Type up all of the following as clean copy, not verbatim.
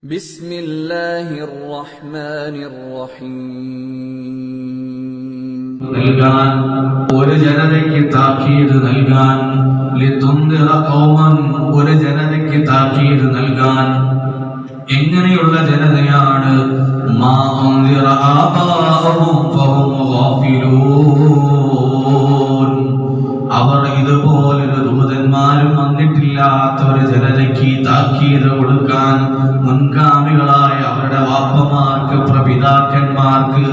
ബിസ്മില്ലാഹിർ റഹ്മാനിർ റഹീം. നൽകാൻ ഒരു ജനതയ്ക്ക് താക്കീത് നൽകാൻ, ലിതുൻദിറ ഖൗമൻ ഒരു ജനതയ്ക്ക് താക്കീത് നൽകാൻ. എങ്ങനെയുള്ള ജനതയാണ്? മാ ഉൻദിറ ആബാഉഹും ഫഹും ഗാഫിലൂൻ. അവർ ഇതുപോലൊരു ദൂതന്മാരും വന്നിട്ടില്ലാത്ത ഒരു ജനതയ്ക്ക് താക്കീത് കൊടുക്കാൻ മുൻഗാമികളായ അവരുടെ വാപ്പമാർക്ക്, പ്രപിതാക്കന്മാർക്ക്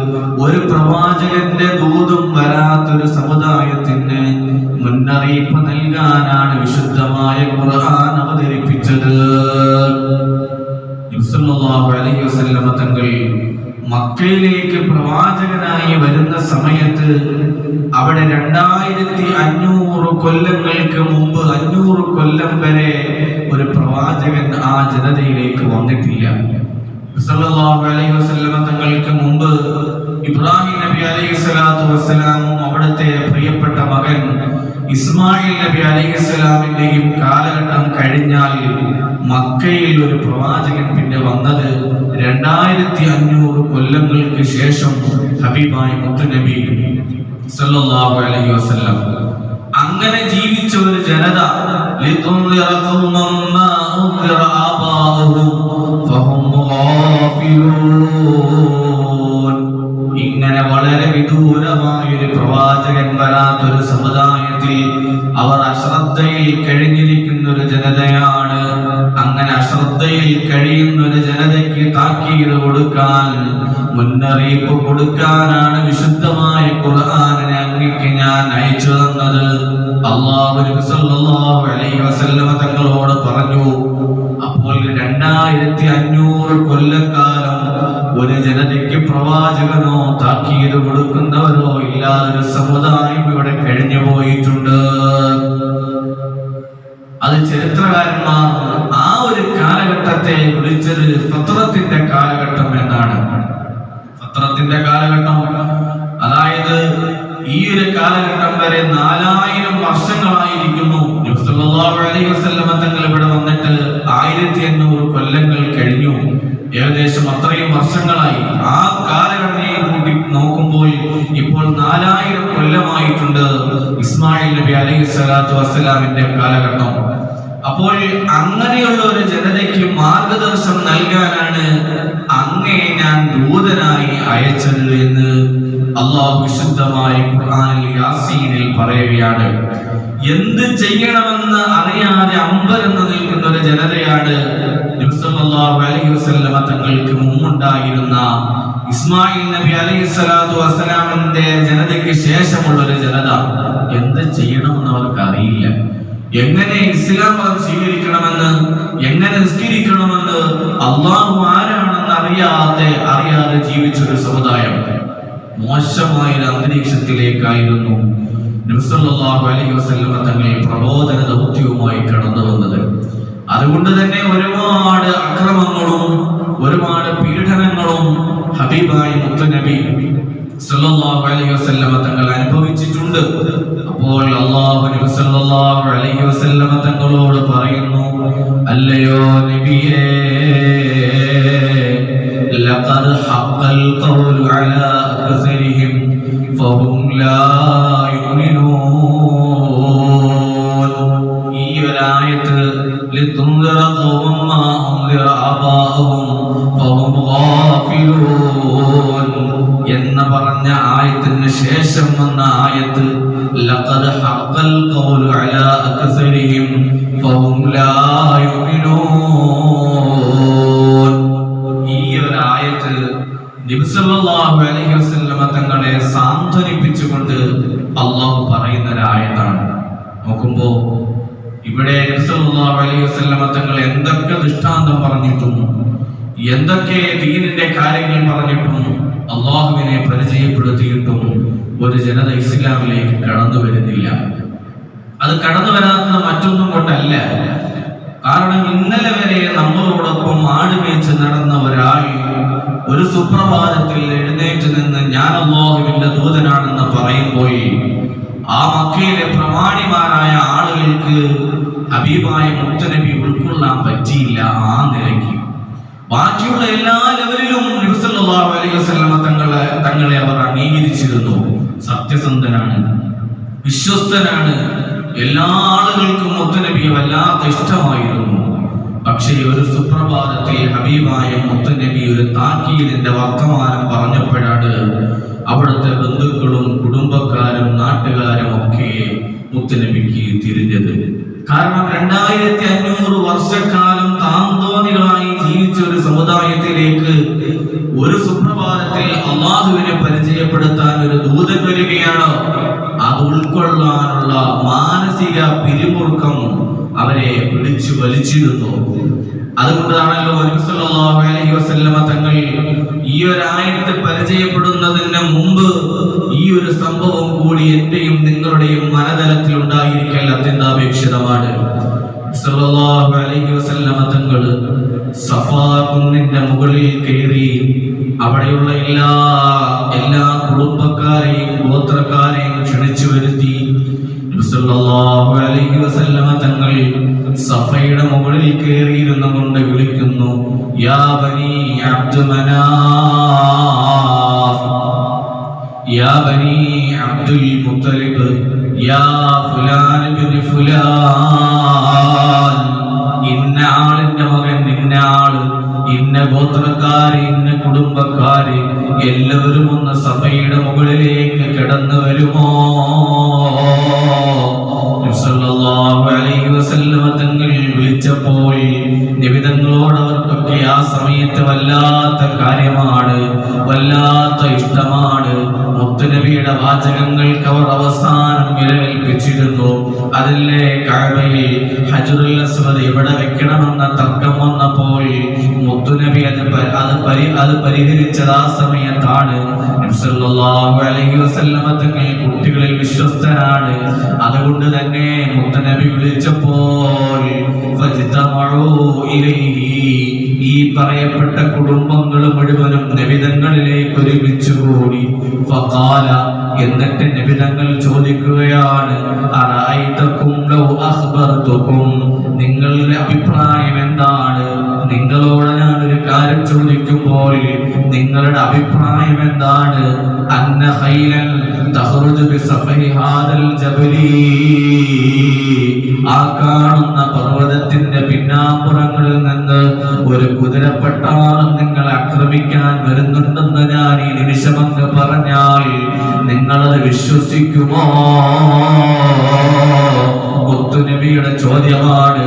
ഒരു പ്രവാചകന്റെ ദൂതും വരാത്തൊരു സമുദായത്തിന് മുന്നറിയിപ്പ് നൽകാനാണ് വിശുദ്ധമായ ഖുർആൻ അവതരിപ്പിച്ചത്. നബി സല്ലല്ലാഹു അലൈഹി വസല്ലം തങ്ങൾ മക്കയിലേക്ക് പ്രവാചകനായി വരുന്ന സമയത്ത് അവിടെ 2500 കൊല്ലങ്ങൾക്ക് മുമ്പ്, 500 കൊല്ലം വരെ ഒരു പ്രവാചകൻ ആ ജനതയിലേക്ക് വന്നിട്ടില്ല. സല്ലല്ലാഹു അലൈഹി വസല്ലം തങ്ങൾക്ക് മുമ്പ് ഇബ്രാഹിം നബി അലൈഹി സ്വലാത്തു വസ്സലാമും അവിടുത്തെ പ്രിയപ്പെട്ട മകൻ ഇസ്മായിൽ നബി അലൈഹി സ്വലാമിന്റെയും കാലഘട്ടം കഴിഞ്ഞാൽ മക്കയിൽ ഒരു പ്രവാചകൻ പിന്നെ വന്നത് 2500 കൊല്ലങ്ങൾക്ക് ശേഷം ഹബീബായ മുത്തുനബി സല്ലല്ലാഹു അലൈഹി വസല്ലം. അങ്ങനെ ജീവിച്ച ഒരു ജനത, ലിതുൻദിറ ഖൗമൻ മാ ഉൻദിറ ആബാഉഹും ഫഹും ഗാഫിലൂൻ. ഇങ്ങനെ വളരെ വിദൂരമായ ഒരു പ്രവാചകൻ വരാത്തൊരു സമുദായത്തിൽ അവർ അശ്രദ്ധയിൽ കഴിഞ്ഞിരിക്കുന്ന ഒരു ജനതയാണ്. അങ്ങനെ അശ്രദ്ധയിൽ കഴിയുന്ന ഒരു ജനതയ്ക്ക് താക്കീത് കൊടുക്കാൻ, മുന്നറിയിപ്പ് കൊടുക്കാനാണ് വിശുദ്ധമായ ഖുർആനിനെ അങ്ങേക്ക് ഞാൻ അയച്ചു തന്നത്. അല്ലാഹു നബി സല്ലല്ലാഹു അലൈഹി വസല്ലം തങ്ങളോട് പറഞ്ഞു. അപ്പോൾ 2500 കൊല്ലക്കാലം ഒരു ജനതയ്ക്ക് പ്രവാചകനോ താക്കീത് കൊടുക്കുന്നവരോ ഇല്ലാതൊരു സമുദായം ഇവിടെ കഴിഞ്ഞു പോയിട്ടുണ്ട്. അത് ചരിത്രകാരന്മാർ ആ ഒരു കാലഘട്ടത്തെ വിളിച്ചത് ഫത്രത്തിന്റെ കാലഘട്ടം എന്നാണ്. ഫത്രത്തിന്റെ കാലഘട്ടം, അതായത് ഈ ഒരു കാലഘട്ടം വരെ 4000 വർഷങ്ങളായിരിക്കുന്നു. നബി സല്ലല്ലാഹു അലൈഹി വസല്ലം തങ്ങൾ ഇവിടെ വന്നിട്ട് 1500 കൊല്ലങ്ങൾ കഴിഞ്ഞു. ഏകദേശം അത്രയും വർഷങ്ങളായി. ആ കാലഘട്ടത്തിൽ കൂടി നോക്കുമ്പോൾ ഇപ്പോൾ 4000 കൊല്ലമായിട്ടുണ്ട് ഇസ്മായിൽ നബി അലൈഹി സ്വലാത്തു വസ്സലാമിന്റെ കാലഘട്ടം. അപ്പോൾ അങ്ങനെയുള്ള ഒരു ജനതയ്ക്ക് മാർഗദർശനം നൽകാനാണ് അങ്ങേ ഞാൻ ദൂതനായി അയച്ചത് എന്ന് അല്ലാഹു വിശുദ്ധമായ ഖുർആനിൽ യാസീനിൽ പറയുകയാണ്. എന്ത് ചെയ്യണമെന്ന് അറിയാതെ അമ്പരന്ന് നിൽക്കുന്ന ഒരു ജനതയാണ് നബി സല്ലല്ലാഹു അലൈഹി വസല്ലം തങ്ങൾക്ക് മുമ്പുണ്ടായിരുന്ന ഇസ്മായിൽ നബി അലൈഹി സ്വലാത്തു വസ്സലാമിന്റെ ജനതയ്ക്ക് ശേഷമുള്ള ഒരു ജനത. എന്ത് ചെയ്യണമെന്ന് അവർക്ക് അറിയില്ല. എങ്ങനെ ഇസ്ലാം മതം സ്വീകരിക്കണമെന്ന്, എങ്ങനെ നിസ്കരിക്കണമെന്ന്, അള്ളാഹു ആരാണെന്ന് അറിയാതെ ജീവിച്ചൊരു സമുദായം. മോശമായ ഒരു അന്തരീക്ഷത്തിലേക്കായിരുന്നു നബി സല്ലല്ലാഹു അലൈഹി വസല്ലം തങ്ങൾ പ്രബോധന ദൗത്യവുമായി കടന്നു വന്നത്. അതുകൊണ്ട് തന്നെ ഒരുപാട് അക്രമങ്ങളും ഒരുപാട് പീഡനങ്ങളും ഹബീബായ മുത്തുനബി സല്ലല്ലാഹു അലൈഹി വസല്ലം തങ്ങൾ അനുഭവിച്ചിട്ടുണ്ട്. അപ്പോൾ അല്ലാഹു നബി സല്ലല്ലാഹു അലൈഹി വസല്ലം തങ്ങളോട് പറയുന്നു, അല്ലയോ നബിയേ, ലഖദ് ഹഖൽ ഖൗലു അലാ അക്സരിഹിം ഫഹും ലാ യുമിനൂൻ. ഈ ആയത്ത് ലിതുൻദിറ ഖൗമൻ മാ ഉൻദിറ ആബാഉഹും ഫഹും ഗാഫിലൂൻ എന്ന് പറഞ്ഞ ആയത്തിന് ശേഷം വന്ന ആയത്ത് ലഖദ് ഹഖൽ ഖൗലു അലാ അക്സരിഹിം ഫഹും ലാ യുമിനൂൻ. ഈ ഒരു ആയത്ത് നബി സല്ലല്ലാഹു അലൈഹി വസല്ലം തങ്ങളെ സാന്ത്വനിപ്പിച്ചുകൊണ്ട് അല്ലാഹു പറയുന്ന ഒരു ആയത്താണ്. നോക്കുമ്പോ ഇവിടെ നബി സല്ലല്ലാഹു അലൈഹി വസല്ലം തങ്ങൾ എന്തൊക്കെ ദൃഷ്ടാന്തം പറഞ്ഞിട്ടും, എന്തൊക്കെ ദീനിന്റെ കാര്യങ്ങൾ പറഞ്ഞിട്ടും, അള്ളാഹുവിനെ പരിചയപ്പെടുത്തിയിട്ടും ഒരു ജനത ഇസ്ലാമിലേക്ക് കടന്നു വരുന്നില്ല. അത് കടന്നു വരാത്തത് മറ്റൊന്നും കൊണ്ടല്ല. കാരണം ഇന്നലെ വരെ നമ്മളോടൊപ്പം ആടുമേച്ച് നടന്ന ഒരാൾ ഒരു സുപ്രഭാതത്തിൽ എഴുന്നേറ്റ് നിന്ന് ഞാൻ അല്ലാഹുവിന്റെ ദൂതനാണെന്ന് പറയുമ്പോൾ ആ മക്കയിലെ പ്രമാണിമാരായ ആളുകൾക്ക് ഹബീബായ മുത്തുനബി ഉൾക്കൊള്ളാൻ പറ്റിയില്ല. ആ നിലയ്ക്ക് ബാക്കിയുള്ള എല്ലാ ലെവലിലും നബി സല്ലല്ലാഹു അലൈഹി വസല്ലമ തങ്ങളെ അവർ അംഗീകരിച്ചിരുന്നു. സത്യസന്ധനാണ്, വിശ്വസ്തനാണ്, എല്ലാ ആളുകൾക്കും മുത്തുനബിയെ വല്ലാത്ത ഇഷ്ടമായിരുന്നു. പക്ഷേ ഒരു സുപ്രഭാതത്തിൽ ഹബീബായ മുത്തുനബി ഒരു താക്കീതിന്റെ വർത്തമാനം പറഞ്ഞപ്പോഴാണ് അവിടുത്തെ ബന്ധുക്കളും കുടുംബക്കാരും നാട്ടുകാരും ഒക്കെ മുത്തുനബിക്ക് തിരിഞ്ഞത്. കാരണം 2500 വർഷക്കാലം താന്തോന്നികളായി ജീവിച്ച ഒരു സമുദായത്തിലേക്ക് ഒരു സുപ്രഭാതത്തിൽ അള്ളാഹുവിനെ പരിചയപ്പെടുത്താൻ ഒരു ദൂതൻ വരികയാണ്. അത് ഉൾക്കൊള്ളാനുള്ള മാനസിക പിരിമുറുക്കം അവരെ പിടിച്ചു വലിച്ചിരുന്നു. അതുകൊണ്ടാണല്ലോ നബി സല്ലല്ലാഹു അലൈഹി വസല്ലമ തങ്ങൾ ഈ ഒരു ആയത്ത് പരിചയപ്പെടുന്നതിന് മുമ്പ് ഈ ഒരു സംഭവം കൂടി എന്റെയും നിങ്ങളുടെയും മനതലത്തിൽ ഉണ്ടായിരിക്കൽ അത്യന്താപേക്ഷിതമാണ്. സല്ലല്ലാഹു അലൈഹി വസല്ലമ തങ്ങൾ സഫാ കുന്നിന്റെ മുകളിൽ കയറി അവിടെയുള്ള എല്ലാ കുടുംബക്കാരെയും ഗോത്രക്കാരെയും ക്ഷണിച്ചു വരുത്തി. സല്ലല്ലാഹു അലൈഹി വസല്ലമ തങ്ങൾ സഫയുടെ മുകളിൽ കയറിയിരുന്നു കൊണ്ട് വിളിക്കുന്നു, യാ ബനി അബ്ദുൽ മനാഫ്, യാ ബനി അബ്ദുൽ മുത്തലിബ്, യാ ഫുലാൻ ഇബ്നു ഫുലാൻ, ഇന്ന ആളിന്റെ മകൻ, ഇന്ന ആള്, ഇന്ന ഗോത്രക്കാര്, ഇന്ന കുടുംബക്കാര് എല്ലാവരും ഒന്ന് സഫയുടെ മുകളിലേക്ക് കിടന്നു വരുമോ? സല്ലല്ലാഹു അലൈഹി വസല്ലമ തങ്ങൾ വിളിച്ചപ്പോൾ നബി തങ്ങളോട് അവർക്കൊക്കെ ആ സമയത്ത് വല്ലാത്ത കാര്യമാണ്, വല്ലാത്ത ഇഷ്ടമാണ്. മുത്തുനബിയുടെ വാചകങ്ങൾക്ക് അവർ അവസാനം വിലകൽപ്പിച്ചിരുന്നു. അതിലെ കഅബയിൽ ഹജറുൽ അസ്വദ് എവിടെ വെക്കണമെന്ന തർക്കം വന്നപ്പോൾ മുത്തുനബി അത് പരിഹരിച്ചത് ആ സമയത്താണ്. നബി സല്ലല്ലാഹു അലൈഹി വസല്ലമ തങ്ങൾ കുട്ടികളിൽ വിശ്വസ്തനാണ്. അതുകൊണ്ട് തന്നെ മുത്തുനബി വിളിച്ചപ്പോൾ ഈ പറയപ്പെട്ട കുടുംബങ്ങൾ മുഴുവനും നബിതങ്ങളിലേക്ക് ഒരുമിച്ച് കൂടി. ഫഖാല, എന്നിട്ട് നബിതങ്ങൾ ചോദിക്കുകയാണ്, അറഅയ്തകും ലൗ അഖ്ബർതുകും, നിങ്ങളുടെ അഭിപ്രായം എന്താണ്? നിങ്ങളോട് ഞാൻ ഒരു കാര്യം ചോദിക്കുമ്പോൾ നിങ്ങളുടെ അഭിപ്രായം എന്താണ്? അന്ന ഖൈലൻ തഖ്റുജു ബിസഫഹി ഹാദൽ ജബലി, ആ കാണുന്ന പർവ്വതത്തിന്റെ പിന്നാമ്പുറങ്ങളിൽ നിന്ന് ഒരു കുതിരപ്പട്ടാളം നിങ്ങളെ ആക്രമിക്കാൻ വരുന്നുണ്ടെന്ന് ഞാൻ ഈ നിമിഷമെന്ന് പറഞ്ഞാൽ നിങ്ങളത് വിശ്വസിക്കുമോ? മുത്തുനബിയുടെ ചോദ്യമാണ്.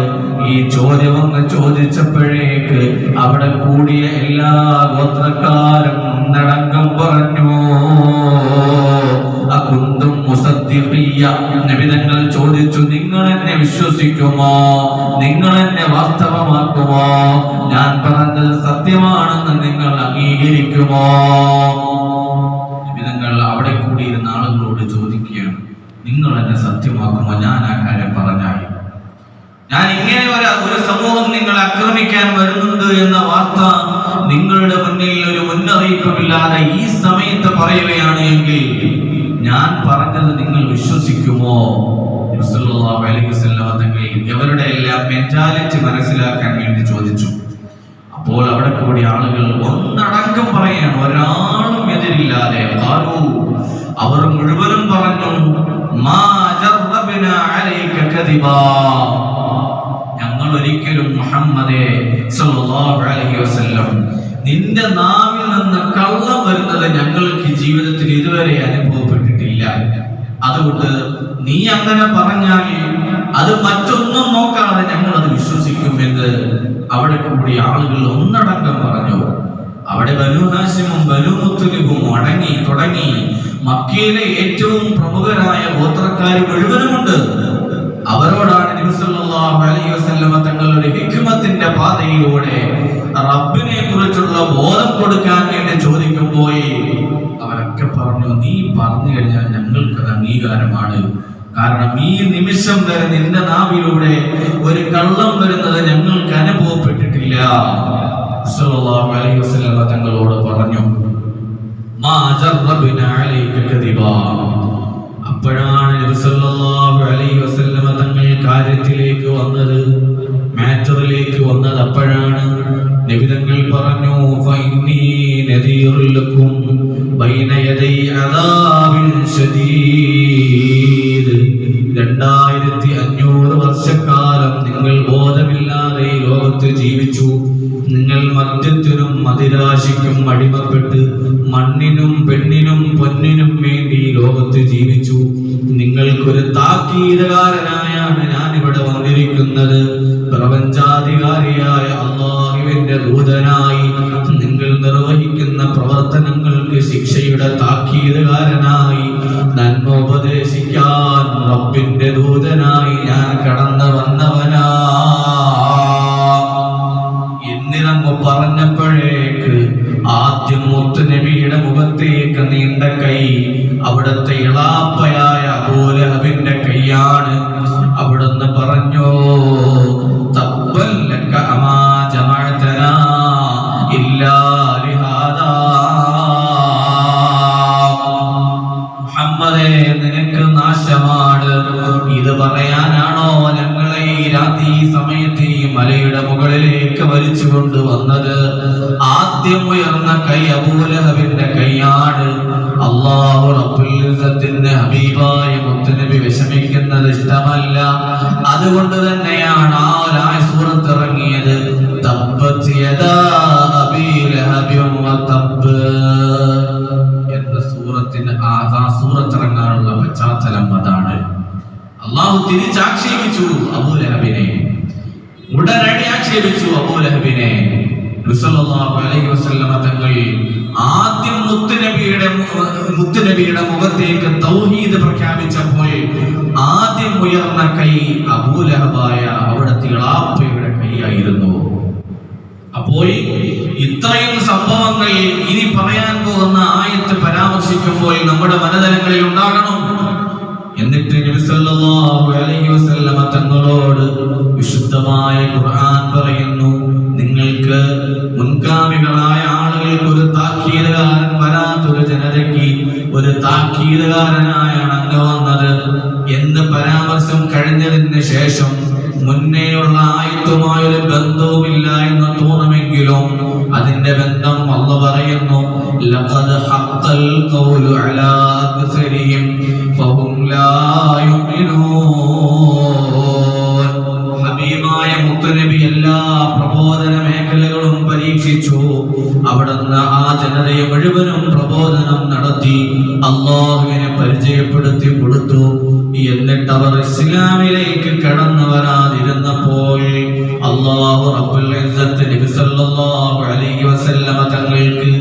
ഈ ചോദ്യം ഒന്ന് ചോദിച്ചപ്പോഴേക്ക് അവിടെ കൂടിയ എല്ലാ ഗോത്രക്കാരും ഒന്നടങ്കം പറഞ്ഞു, അകുന്തും മുസദ്ദിഖിയ്യ, നബി തങ്ങൾ ചോദിച്ചു, നിങ്ങൾ എന്നെ വിശ്വസിക്കുമോ? നിങ്ങൾ എന്നെ വാസ്തവമാക്കുമോ? ഞാൻ പറഞ്ഞത് സത്യമാണെന്ന് നിങ്ങൾ അംഗീകരിക്കുമോ? നബി തങ്ങൾ അവിടെ കൂടിയിരുന്ന ആളുകളോട് ചോദിക്കുകയാണ്, നിങ്ങൾ എന്നെ സത്യമാക്കുമോ? ഞാൻ ആ കാര്യം പറഞ്ഞാൽ, ഞാൻ ഇങ്ങനെ ഒരു സമൂഹം നിങ്ങളെ ആക്രമിക്കാൻ വരുന്നുണ്ട് എന്ന വാർത്ത നിങ്ങളുടെ മുന്നിൽ ഒരു മുന്നറിയിപ്പുമില്ലാതെ ഈ സമയത്ത് പറയുകയാണ് എങ്കിൽ ഞാൻ പറഞ്ഞത് നിങ്ങൾ വിശ്വസിക്കുമോ? സല്ലല്ലാഹു അലൈഹി വസല്ലം തങ്ങൾ ഇവരുടെ എല്ലാം മെന്റാലിറ്റി മനസ്സിലാക്കാൻ വേണ്ടി ചോദിച്ചു. അപ്പോൾ അവിടെ കൂടി ആളുകൾ ഒന്നടങ്കം പറയാണ്, ഒരാളും എതിരില്ലാതെ. അവർ മുഴുവനും പറഞ്ഞു, മാ ജറബ്നാ അലൈക കദിബാ, ഞങ്ങൾ ഒരിക്കലും മുഹമ്മദേ സല്ലല്ലാഹു അലൈഹി വസല്ലം നിന്റെ നാവിൽ നിന്ന് കള്ളം വരുന്നത് ഞങ്ങൾക്ക് ജീവിതത്തിൽ ഇതുവരെ അനുഭവപ്പെട്ടിട്ടില്ല. അതുകൊണ്ട് നീ അങ്ങനെ പറഞ്ഞാൽ അത് മറ്റൊന്നും നോക്കാതെ ഞങ്ങൾ അത് വിശ്വസിക്കുമെന്ന് അവിടെ കൂടി ആളുകൾ ഒന്നടങ്കം പറഞ്ഞു. അവിടെ ബനൂ ഹാശിമും ബനൂ മുത്തലിബും അടങ്ങി തുടങ്ങി മക്കയിലെ ഏറ്റവും പ്രമുഖരായ ഗോത്രക്കാർ മുഴുവനുമുണ്ട്. അവരോടാണ് നബി സല്ലല്ലാഹു അലൈഹി വസല്ലമ തങ്ങളുടെ ഹിക്മത്തിന്റെ പാതയിലൂടെ റബ്ബിനെ കുറിച്ചുള്ള ബോധം കൊടുക്കാൻ വേണ്ടി ചോദിക്കുമ്പോൾ അവരൊക്കെ പറഞ്ഞു, നീ പറഞ്ഞു കഴിഞ്ഞാൽ ഞങ്ങൾക്കത് അംഗീകാരമാണ്. കാരണം ഈ നിമിഷം വരെ നിന്റെ നാവിലൂടെ ഒരു കള്ളം വരുന്നത് ഞങ്ങൾക്ക് അനുഭവപ്പെട്ടിട്ടില്ല. സല്ലല്ലാഹു അലൈഹി വസല്ലമ തങ്ങളോട് പറഞ്ഞു, മാ ജറബ്നാ അലൈക കദിബാ. അപ്പോഴാണ് നബി സല്ലല്ലാഹു അലൈഹി വസല്ലമ തങ്ങൾ കാര്യത്തിലേക്ക് വന്നത്, മാറ്ററിലേക്ക് വന്നത്. അപ്പോഴാണ് നബിതങ്ങൾ പറഞ്ഞു ഫഇന്നീ നദീറുൽ ലക്കും ബൈന യദൈ അദാബിൻ ശദീദ് 2500 വർഷക്കാലം നിങ്ങൾ ബോധമില്ലാതെ ഈ ലോകത്ത് ജീവിച്ചു. നിങ്ങൾ മദ്യത്തിനും മദിരാശിക്കും അടിമപ്പെട്ട് മണ്ണിനും പെണ്ണിനും പൊന്നിനും വേണ്ടി ലോകത്ത് ജീവിച്ചു. നിങ്ങൾക്കൊരു താക്കീതുകാരനായാണ് ഞാൻ ഇവിടെ വന്നിരിക്കുന്നത്. പ്രപഞ്ചാധികാരിയായ അല്ലാഹുവിന്റെ ദൂതനായി നിങ്ങൾ നിർവഹിക്കുന്ന പ്രവർത്തനങ്ങൾക്ക് ശിക്ഷയുടെ താക്കീതുകാരനായി നന്മ ഉപദേശിക്കാൻ റബ്ബിന്റെ ദൂതനായി ഞാൻ കടന്നു വന്നവനാ എന്നിറങ്ങു പറഞ്ഞപ്പോഴേക്ക് ആദ്യം മുത്തുനബിയുടെ മുഖത്തേക്ക് നീണ്ട കൈ അവിടുത്തെ ഇളാപ്പയായ അബൂലഹബിന്റെ കൈയാണ്. അവിടുന്ന് പറഞ്ഞു തബ്ബൻ ലക അമാ ജമഅതനാ ഇല്ലാ ലിഹാദാ. മുഹമ്മദേ നിനക്ക് നാശമാണ്. ഇത് പറയാനാണോ ഞങ്ങളെ ഈ രാത്രി സമയത്ത് ഈ മലയുടെ മുകളിലേക്ക് വലിച്ചു കൊണ്ടുവന്നത്? ആദ്യം ഉയർന്ന കൈ അബൂലഹബിന്റെ കൈയാണ്. അല്ലാഹു റബ്ബുൽ ഇസ്സത്തിന്റെ ഹബീബായ മുത്തുനബി വിഷമിക്കുന്നത് ഇഷ്ടമല്ല. അതുകൊണ്ട് തന്നെയാണ് ആ സൂറത്ത് ഇറങ്ങിയത്. തബ്ബത് യദാ അബീ ലഹബിൻ വതബ്ബ് എന്ന സൂറത്തിന് ആ സൂറത്ത് ഇറങ്ങാനുള്ള പശ്ചാത്തലം അതാണ്. അല്ലാഹു തിരിച്ചാക്ഷേപിച്ചു അബൂലഹബിനെ, ഉടനടി ആക്ഷേപിച്ചു അബൂലഹബിനെ. റസൂലുള്ളാഹി അലൈഹി വസല്ലമ തങ്ങൾ ആദ്യം മുത്തുനബിയുടെ മുഖത്തേക്ക് തൗഹീദ് പ്രഖ്യാപിച്ചപ്പോൾ ആദ്യം ഉയർന്ന കൈ അബൂലഹബായ അവിടുത്തെ ഇളാപ്പയുടെ കൈയായിരുന്നു. അപ്പോൾ ഇത്രയും സംഭവങ്ങൾ ഇനി പറയാൻ പോകുന്ന ആയത്ത് പരാമർശിക്കുമ്പോൾ നമ്മുടെ മനതലങ്ങളിൽ ഉണ്ടാകണം. എന്നിട്ട് നബി സല്ലല്ലാഹു അലൈഹി വസല്ലമ തങ്ങളോട് വിശുദ്ധമായ ഖുർആൻ പറയുന്നു, നിങ്ങൾക്ക് മുൻഗാമികളായ ആളുകൾക്ക് ഒരു താക്കീതുകാരൻ വരാത്തൊരു ജനതയ്ക്ക് ഒരു താക്കീതുകാരനായാണ് അങ്ങ് വന്നത് എന്ന് പരാമർശം കഴിഞ്ഞതിന് ശേഷം മുന്നേയുള്ള ആയത്തുമായൊരു ബന്ധവുമില്ല എന്ന് തോന്നുമെങ്കിലും അതിന്റെ ബന്ധം അല്ലാഹു പറയുന്നു, ലഖദ് ഹഖൽ ഖൗലു അലാ അക്സരിഹിം ഫഹും ലാ യുമിനൂൻ. ഹബീബായ മുത്തുനബി എല്ലാ പ്രബോധന മേഖലകളും പരീക്ഷിച്ചു. അവിടുന്ന് ആ ജനതയെ മുഴുവനും പ്രബോധനം നടത്തി അല്ലാഹുവിനെ പരിചയപ്പെടുത്തി കൊടുത്തു. എന്നിട്ട് അവർ ഇസ്ലാമിലേക്ക് കടന്നു വരാതിരുന്നപ്പോൾ അല്ലാഹു റബ്ബുൽ ഇസ്സത്ത് നബി സല്ലല്ലാഹു അലൈഹി വസല്ലമ തങ്ങൾക്ക്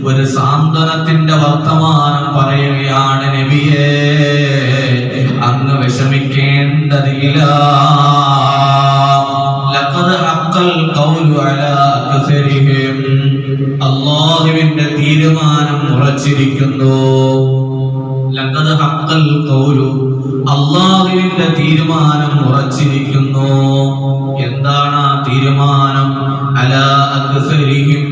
ഒരു സാന്ത്വനത്തിന്റെ വർത്തമാനം പറയുകയാണ്, നബിയേ അങ്ങ് വിഷമിക്കേണ്ടതില്ല. ലഖദ് ഹഖൽ ഖൗലു അലാ അക്സരിഹിം. അല്ലാഹുവിന്റെ തീരുമാനം ഉറച്ചിരിക്കുന്നു. ലഖദ് ഹഖൽ ഖൗലു, അല്ലാഹുവിന്റെ തീരുമാനം ഉറച്ചിരിക്കുന്നു. എന്താണ് ആ തീരുമാനം? അലാ അക്സരിഹിം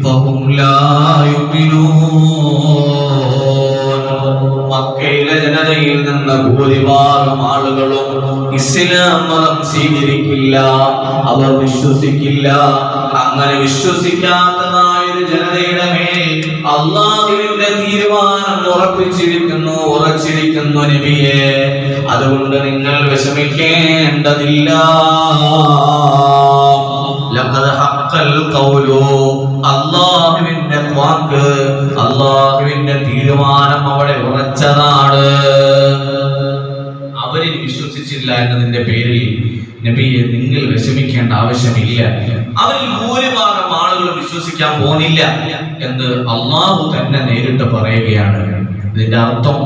ഫഹും ലാ യുമിനൂൻ. മക്കയിലെ ജനതയിൽ നിന്ന് ഭൂരിഭാഗം ആളുകളും ഇസ്ലാം മതം സ്വീകരിക്കില്ല, അവർ വിശ്വസിക്കില്ല. അങ്ങനെ വിശ്വസിക്കാത്തതായ ഒരു ജനതയുടെ മേൽ അല്ലാഹുവിന്റെ തീരുമാനം ഉറച്ചിരിക്കുന്നു നബിയെ. അതുകൊണ്ട് നിങ്ങൾ വിഷമിക്കേണ്ടതില്ല. ലഖദ് ഹഖൽ ഖൗലു, അല്ലാഹുവിന്റെ വാക്ക്, അല്ലാഹുവിന്റെ തീരുമാനം അവിടെ ഉറച്ചതാണ്. അവരിൽ വിശ്വസിച്ചില്ല എന്നതിന്റെ പേരിൽ നബിയെ നിങ്ങൾ വിഷമിക്കേണ്ട ആവശ്യമില്ല. അവരിൽ ഭൂരിഭാഗം ആളുകൾ വിശ്വസിക്കാൻ പോകുന്നില്ല എന്ന് അല്ലാഹു തന്നെ നേരിട്ട് പറയുകയാണ്. ഇതിന്റെ അർത്ഥം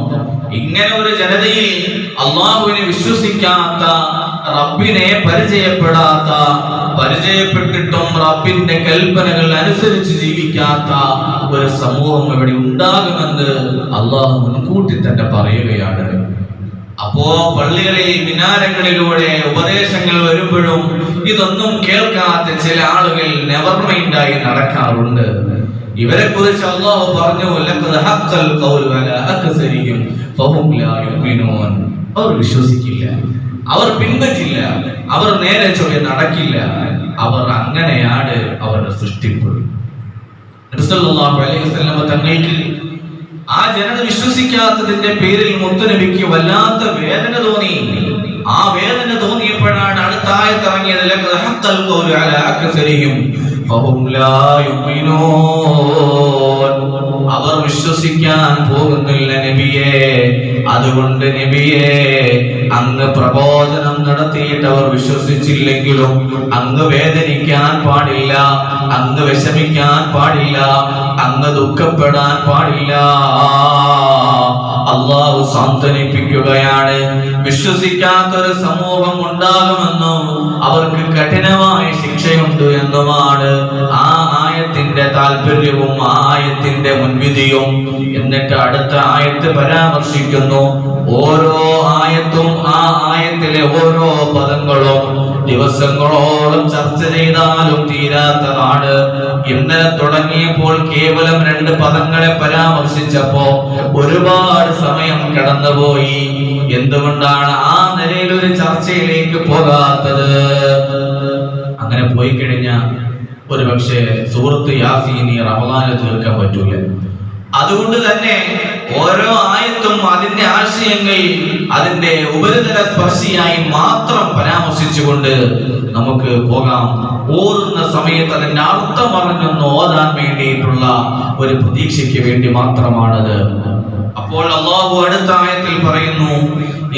ഇങ്ങനെ ഒരു ജനതയിൽ അല്ലാഹുവിനെ വിശ്വസിക്കാത്ത, റബ്ബിനെ പരിചയപ്പെട്ടിട്ടും റബ്ബിന്റെ കൽപ്പനകൾ അനുസരിച്ച് ജീവിക്കാത്ത ഒരു സമൂഹം ഇവിടെ ഉണ്ടാകുമെന്ന് അല്ലാഹു മുൻകൂട്ടി തന്നെ പറയുകയാണ്. അപ്പോ പള്ളികളിൽ മിനാരങ്ങളിലൂടെ ഉപദേശങ്ങൾ വരുമ്പോഴും ഇതൊന്നും കേൾക്കാത്ത ചില ആളുകൾ നെവർ മൈൻഡായി നടക്കാറുണ്ട്. ഇവരെ കുറിച്ച് അല്ലാഹു പറഞ്ഞു, ലഖദ് ഹഖൽ ഖൗലു അലാ അക്സരിഹിം ഫഹും ലാ യുമിനൂൻ. അവർ വിശ്വസിക്കില്ല, അവർ പിൻപറ്റില്ല, അവർ നേരെ ചൊവ്വേ നടക്കില്ല. അവർ അങ്ങനെയാണ് അവരുടെ സൃഷ്ടിപ്പ്. നബി സല്ലല്ലാഹു അലൈഹി വസല്ലം തങ്ങൾക്ക് ആ ജനത വിശ്വസിക്കാത്തതിന്റെ പേരിൽ മുത്തുനബിക്ക് വല്ലാത്ത വേദന തോന്നി. ആ വേദന തോന്നിയപ്പോഴാണ് അടുത്ത ആയത്ത് ഇറങ്ങിയത്, ലഖദ് ഹഖ്ഖൽ ഖൗലു അലാ അക്സരിഹിം ഫഹും ലാ യുമിനൂൻ. അവർ വിശ്വസിക്കാൻ പോകുന്നില്ല നബിയേ, അതുകൊണ്ട് നബിയേ അങ്ങ് പ്രബോധനം നടത്തിയിട്ട് അവർ വിശ്വസിച്ചില്ലെങ്കിലും അങ്ങ് വേദനിക്കാൻ പാടില്ല, അങ്ങ് വിഷമിക്കാൻ പാടില്ല, അങ്ങ് ദുഃഖപ്പെടാൻ പാടില്ല. അള്ളാഹു സാന്ത്വനിപ്പിക്കുകയാണ്. വിശ്വസിക്കാത്തൊരു സമൂഹം ഉണ്ടാകുമെന്നും അവർക്ക് കഠിനമായ ശിക്ഷയുണ്ട് എന്നുമാണ് ആ ആയത്തിന്റെ താല്പര്യവും ആ ആയത്തിന്റെ മുൻവിധിയും. എന്നിട്ട് അടുത്ത ആയത്ത് പരാമർശിക്കുന്നു. ഓരോ ആയത്തും ആ ആയത്തിലെ ഓരോ പദങ്ങളും ദിവസങ്ങളോളം ചർച്ച ചെയ്താലും തീരാത്തതാണ്. ഇന്നലെ തുടങ്ങിയപ്പോൾ കേവലം 2 പദങ്ങളെ പരാമർശിച്ചപ്പോ ഒരുപാട് സമയം കടന്നുപോയി. എന്തുകൊണ്ടാണ് ആ നിലയിൽ ഒരു ചർച്ചയിലേക്ക് പോകാത്തത്? അങ്ങനെ പോയി കഴിഞ്ഞാൽ ഒരു പക്ഷേ സൂറത്ത് യാസീൻ ഈ റമദാനിൽ തീർക്കാൻ പറ്റൂല. അതുകൊണ്ട് തന്നെ ഓരോ ആയത്തും അതിന്റെ ആശയങ്ങൾ അതിന്റെ ഉപരിതല സ്പർശിയായി മാത്രം പരാമർശിച്ചുകൊണ്ട് നമുക്ക് പോകാം. ഓതുന്ന സമയത്ത് അതിന്റെ അർത്ഥം അറിഞ്ഞൊന്ന് ഓതാൻ വേണ്ടിയിട്ടുള്ള ഒരു പ്രതീക്ഷയ്ക്ക് വേണ്ടി മാത്രമാണത്. അപ്പോൾ അല്ലാഹു അടുത്ത ആയത്തിൽ പറയുന്നു,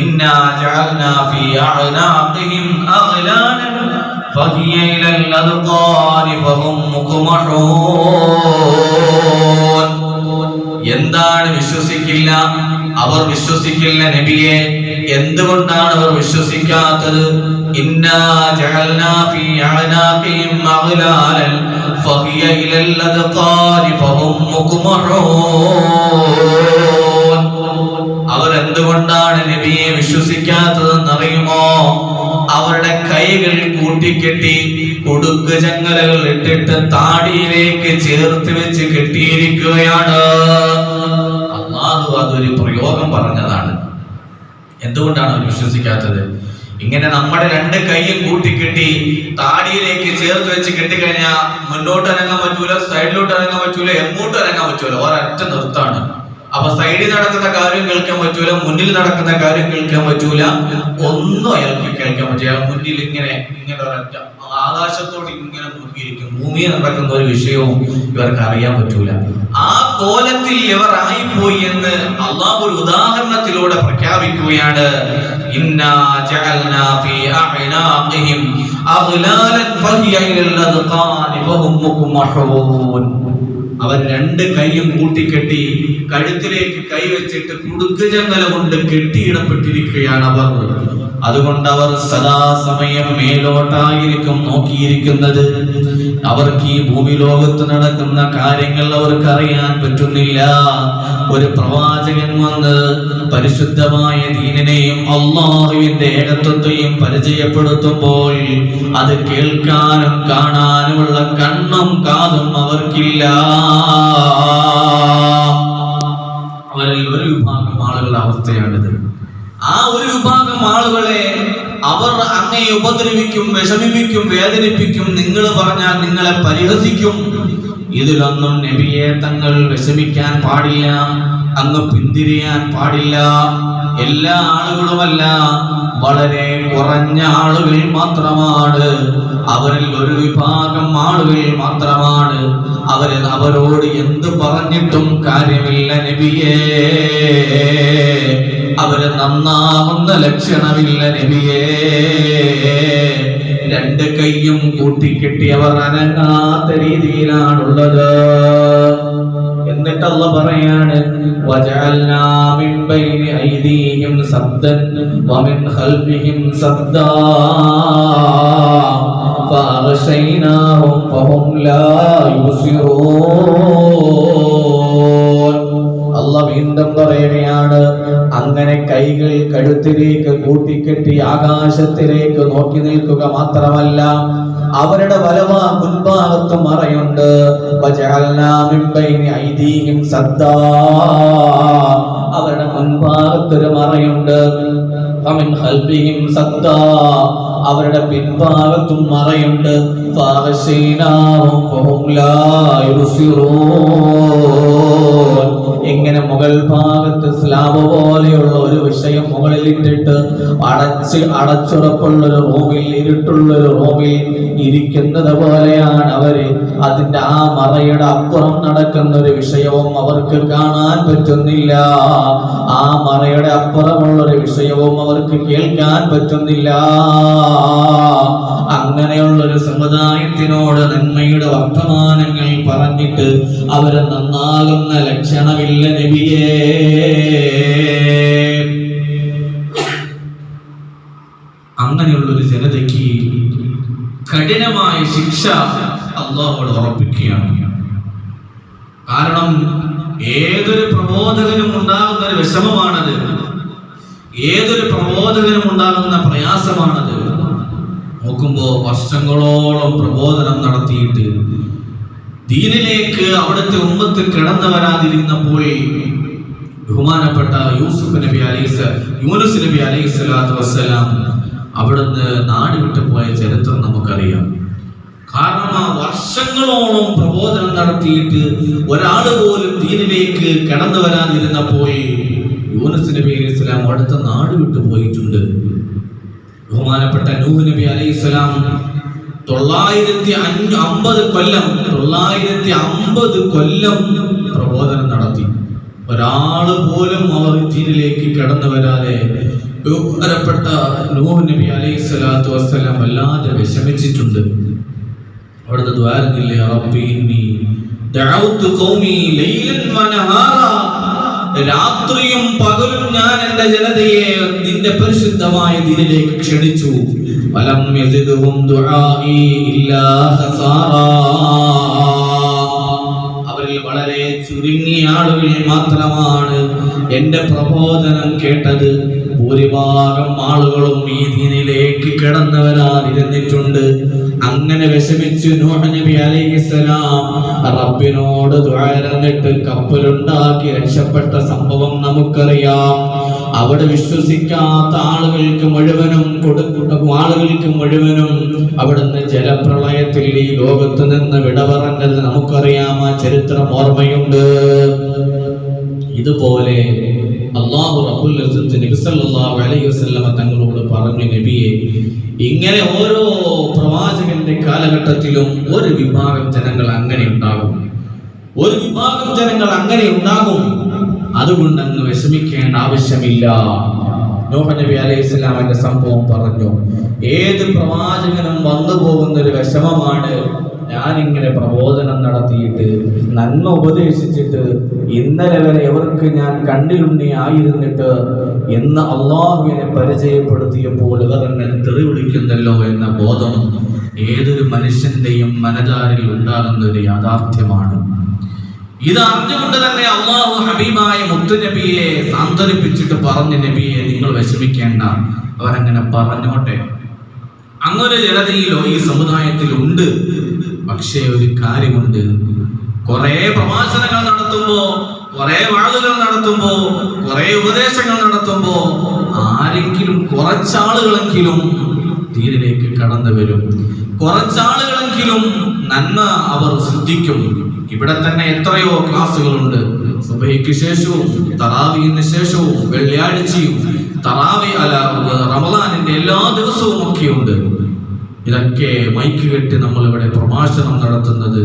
ഇന്നാ ജഅൽനാ ഫീ അഅനാഖിഹിം അഗ്ലാനൻ ഫഹിയ ഇലൽ അദ്ഖാനി ഫഹും മുഖ്മഹൂൻ. എന്താണ് വിശ്വസിക്കില്ല? അവർ വിശ്വസിക്കില്ല നബിയെ. എന്തുകൊണ്ടാണ് അവർ വിശ്വസിക്കാത്തത്? ഇന്നാ ജഅൽനാ ഫീ അഅനാഖിഹിം അഗ്ലാനൻ ഫഹിയ ഇലൽ അദ്ഖാനി ഫഹും മുഖ്മഹൂൻ. അവർ എന്തുകൊണ്ടാണ് നബിയെ വിശ്വസിക്കാത്തതെന്നറിയുമോ? അവരുടെ കൈകൾ കൂട്ടിക്കെട്ടി കുടുക്ക് ചങ്ങലകൾ ഇട്ടിട്ട് താടിയിലേക്ക് ചേർത്ത് വെച്ച് കെട്ടിയിരിക്കുകയാണ്. അല്ലാഹു അതൊരു പ്രയോഗം പറഞ്ഞതാണ്. എന്തുകൊണ്ടാണ് അവർ വിശ്വസിക്കാത്തത്? ഇങ്ങനെ നമ്മുടെ 2 കൈയും കൂട്ടിക്കെട്ടി താടിയിലേക്ക് ചേർത്ത് വെച്ച് കെട്ടിക്കഴിഞ്ഞാൽ മുന്നോട്ട് അനങ്ങാൻ പറ്റൂല, സൈഡിലോട്ട് അനങ്ങാൻ പറ്റൂല, എങ്ങോട്ടും അനങ്ങാൻ പറ്റൂല. ഒരൊറ്റ നിർത്താണ്. അപ്പൊ സൈഡിൽ നടക്കുന്ന കാര്യം കേൾക്കാൻ പറ്റൂല, മുന്നിൽ നടക്കുന്ന കാര്യം കേൾക്കാൻ പറ്റൂല, ഒന്നും അയാൾക്ക് കേൾക്കാൻ പറ്റില്ല. അയാൾ മുന്നിൽ ഇങ്ങനെ ഒരൊറ്റ ആകാശത്തോട് ഇങ്ങനെ നോക്കിയിരിക്കും. ഭൂമിയിൽ നടക്കുന്ന ഒരു വിഷയവും ഇവർക്ക് അറിയാൻ പറ്റൂല. ആ കോലത്തിൽ ഇവർ ആയിപ്പോയി എന്ന് അള്ളാഹു ഒരു ഉദാഹരണത്തിലൂടെ പ്രഖ്യാപിക്കുകയാണ്. ഇന്നാ ജഅൽനാ ഫീ അഅനാഖിഹിം അഗ്ലാലൻ ഫഹിയ ഇലൽ അദ്ഖാനി ഫഹും മുഖ്മഹൂൻ. അവർ 2 കൈയും കൂട്ടിക്കെട്ടി കഴുത്തിലേക്ക് കൈവച്ചിട്ട് കുടുക്കുചങ്ങല കൊണ്ട് കെട്ടിയിടപ്പെട്ടിരിക്കുകയാണ് അവർ. അതുകൊണ്ട് അവർ സദാസമയം മേലോട്ടായിരിക്കും നോക്കിയിരിക്കുന്നത്. അവർക്ക് ഈ ഭൂമി ലോകത്ത് നടക്കുന്ന കാര്യങ്ങൾ അവർക്ക് അറിയാൻ പറ്റുന്നില്ല. ഒരു പ്രവാചകൻ വന്ന് പരിശുദ്ധമായ ദീനിനെയും അല്ലാഹുവിന്റെ ഏകത്വത്തെയും പരിചയപ്പെടുത്തുമ്പോൾ അത് കേൾക്കാനും കാണാനുമുള്ള കണ്ണും കാതും അവർക്കില്ല. അവരിൽ ഒരു വിഭാഗം ആളുകളുടെ അവസ്ഥയാണിത്. ആ ഒരു വിഭാഗം ആളുകളെ അവർ അങ്ങയെ ഉപദ്രവിക്കും, വിഷമിപ്പിക്കും, വേദനിപ്പിക്കും. നിങ്ങൾ പറഞ്ഞാൽ നിങ്ങളെ പരിഹസിക്കും. ഇതിലൊന്നും നബിയെ തങ്ങൾ വിഷമിക്കാൻ പാടില്ല, അങ്ങ് പിന്തിരിയാൻ പാടില്ല. എല്ലാ ആളുകളുമല്ല, വളരെ കുറഞ്ഞ ആളുകൾ മാത്രമാണ്. അവരിൽ ഒരു വിഭാഗം ആളുകൾ മാത്രമാണ്. അവരോട് എന്ത് പറഞ്ഞിട്ടും കാര്യമില്ല നബിയേ. അവര് നന്നാവുന്ന ലക്ഷണമില്ല നബിയേ. 2 കൈയും കൂട്ടിക്കെട്ടി അവർ അനങ്ങാത്ത രീതിയിലാണുള്ളത്. എന്നിട്ട് അല്ലാഹു പറയാണ്, വജഅൽനാ മിൻ ബൈനി ഐദീഹിം സദ്ദൻ വമിൻ ഖൽഫിഹിം സദ്ദാ ഫഅഗ്ശൈനാഹും ഫഹും ലാ യുബ്സിറൂൻ. അല്ലാഹു വീണ്ടും പറയുകയാണ്, അങ്ങനെ കൈകൾ കഴുത്തിലേക്ക് കൂട്ടിക്കെട്ടി ആകാശത്തിലേക്ക് നോക്കി നിൽക്കുക മാത്രമല്ല, അവരുടെ മുൻഭാഗത്ത് മറയുണ്ട്. അവരുടെ മുൻഭാഗത്തൊരു മറയുണ്ട്. അവരുടെ പിൻഭാഗത്തും മറയുണ്ട്. ഫഅഗ്ശൈനാഹും ഫഹും ലാ യുബ്സിറൂൻ. ഇങ്ങനെ മുകൾ ഭാഗത്ത് സ്ലാബ് പോലെയുള്ള ഒരു വിഷയം മുകളിലിട്ടിട്ട് അടച്ചുറപ്പുള്ളൊരു റൂമിൽ, ഇരുട്ടുള്ളൊരു റൂമിൽ ഇരിക്കുന്നത് പോലെയാണ് അവര്. അതിന്റെ ആ മറയുടെ അപ്പുറം നടക്കുന്ന ഒരു വിഷയവും അവർക്ക് കാണാൻ പറ്റുന്നില്ല. ആ മറയുടെ അപ്പുറമുള്ളൊരു വിഷയവും അവർക്ക് കേൾക്കാൻ പറ്റുന്നില്ല. അങ്ങനെയുള്ളൊരു സമുദായത്തിനോട് നന്മയുടെ വർത്തമാനങ്ങൾ പറഞ്ഞിട്ട് അവര് നന്നാകുന്ന ലക്ഷണമില്ല നബിയേ. അങ്ങനെയുള്ളൊരു ജനതയ്ക്ക് കഠിനമായ ശിക്ഷ അല്ലാഹുവോട് ഉറപ്പിക്കുകയാണ്. കാരണം ഏതൊരു പ്രബോധകനും ഉണ്ടാകുന്ന ഒരു വിഷമമാണത്, ഏതൊരു പ്രബോധകനും ഉണ്ടാകുന്ന പ്രയാസമാണത്. നോക്കുമ്പോ വർഷങ്ങളോളം പ്രബോധനം നടത്തിയിട്ട് ദീനിലേക്ക് അവിടുത്തെ ഉമ്മത്ത് കിടന്നു വരാതിരുന്നപ്പോൾ ബഹുമാനപ്പെട്ട യൂനുസ് നബി അലൈഹിസ്സലാത്തു വസ്സലാം അവിടുന്ന് നാട് വിട്ടു പോയ ചരിത്രം നമുക്കറിയാം. കാരണം ആ വർഷങ്ങളോളം പ്രബോധനം നടത്തിയിട്ട് ഒരാൾ പോലും ദീനിലേക്ക് കടന്നു വരാതിരുന്നപ്പോൾ യൂനുസ് നബി അലൈഹിസ്സലാം അവിടുത്തെ നാട് വിട്ടു പോയിട്ടുണ്ട്. ബഹുമാനപ്പെട്ട നൂഹ് നബി അലൈഹിസ്സലാം 950 കൊല്ലം പ്രബോധനം നടത്തി. ഒരാള് പോലും അവർ ദീനിലേക്ക് കടന്നു വരാതെ ബഹുമാനപ്പെട്ട നൂഹ് നബി അലൈഹിസ്സലാത്തു വസ്സലാം വല്ലാതെ വിഷമിച്ചിട്ടുണ്ട്. അവിടുത്തെ ദ്വാരത്തിലെ റബ്ബി ഇന്നി ദഅഉതു ഖൗമി ലൈലൻ വനഹാറാ, രാത്രിയും പകലും ഞാൻ എൻ്റെ ജനതയെ നിന്റെ പരിശുദ്ധമായ ദീനിലേക്ക് ക്ഷണിച്ചു. വലം യസിദ്ഹും ദുആഇ ഇല്ലാ ഖസാറാ, അവരിൽ വളരെ ചുരുങ്ങിയ ആളുകൾ മാത്രമാണ് എൻ്റെ പ്രബോധനം കേട്ടത്. ഭൂരിഭാഗം ആളുകളും ഈ ദീനിലേക്ക് കടന്നു വരാതിരുന്നിട്ടുണ്ട്. അങ്ങനെ വിഷമിച്ചു നൂഹ് നബി അലൈഹിസ്സലാം റബ്ബിനോട് ദുആ ചെയ്തിട്ട് കപ്പലുണ്ടാക്കി രക്ഷപ്പെട്ട സംഭവം നമുക്കറിയാം. അവിടെ വിശ്വസിക്കാത്ത ആളുകൾക്ക് മുഴുവനും അവിടുന്ന് ജലപ്രളയത്തിൽ ഈ ലോകത്ത് നിന്ന് വിട പറഞ്ഞത് നമുക്കറിയാം. ആ ചരിത്രം ഓർമ്മയുണ്ട്. ഇതുപോലെ അല്ലാഹു റബ്ബുൽ ഇസ്സത്ത് നബി സല്ലല്ലാഹു അലൈഹി വസല്ലം തങ്ങളോട് പറഞ്ഞു, നബിയെ, ഇങ്ങനെ ഓരോ പ്രവാചകന്റെ കാലഘട്ടത്തിലും ഒരു വിഭാഗം ജനങ്ങൾ അങ്ങനെ ഉണ്ടാകും, അതുകൊണ്ട് അങ്ങ് വിഷമിക്കേണ്ട ആവശ്യമില്ല. നൂഹ് നബി അലൈഹിസ്സലാമിന്റെ സംഭവം പറഞ്ഞു. ഏത് പ്രവാചകനും വന്നു പോകുന്ന ഒരു വിഷമമാണ്. ഞാനിങ്ങനെ പ്രബോധനം നടത്തിയിട്ട് നന്മ ഉപദേശിച്ചിട്ട് ഇന്നലെ വരെ എവർക്ക് ഞാൻ കണ്ണിലുണ്ണി ആയിരുന്നിട്ട് എന്ന് അള്ളാഹുവിനെ പരിചയപ്പെടുത്തിയപ്പോൾ ഇവർ എന്നെ തെറി വിളിക്കുന്നല്ലോ എന്ന ബോധം ഏതൊരു മനുഷ്യന്റെയും മനതാരിൽ ഉണ്ടാകുന്ന ഒരു യാഥാർത്ഥ്യമാണ്. ഇത് അറിഞ്ഞുകൊണ്ട് തന്നെ അള്ളാഹു ഹബീബായ മുത്തുനബിയെ സാന്ത്വനിപ്പിച്ചിട്ട് പറഞ്ഞു, നബിയെ നിങ്ങൾ വിഷമിക്കേണ്ട, അവരങ്ങനെ പറഞ്ഞോട്ടെ. അങ്ങനെ ജനതയിലോ ഈ സമുദായത്തിലുണ്ട്. പക്ഷേ ഒരു കാര്യമുണ്ട്, കുറെ പ്രഭാഷണങ്ങൾ നടത്തുമ്പോ, കുറെ വാഴുകൾ നടത്തുമ്പോ, കുറെ ഉപദേശങ്ങൾ നടത്തുമ്പോ ആരെങ്കിലും കുറച്ചാളുകളെങ്കിലും ദീനിലേക്ക് കടന്നു വരും. കുറച്ചാളുകളെങ്കിലും നന്മ അവർ ശ്രദ്ധിക്കും. ഇവിടെ തന്നെ എത്രയോ ക്ലാസ്സുകളുണ്ട്. സുബഹിക്ക് ശേഷവും തറാവീഹിന് ശേഷവും വെള്ളിയാഴ്ചയും റമളാനിന്റെ എല്ലാ ദിവസവും ഒക്കെയുണ്ട്. ഇതൊക്കെ മൈക്ക് കെട്ടി നമ്മൾ ഇവിടെ പ്രഭാഷണം നടത്തുന്നത്,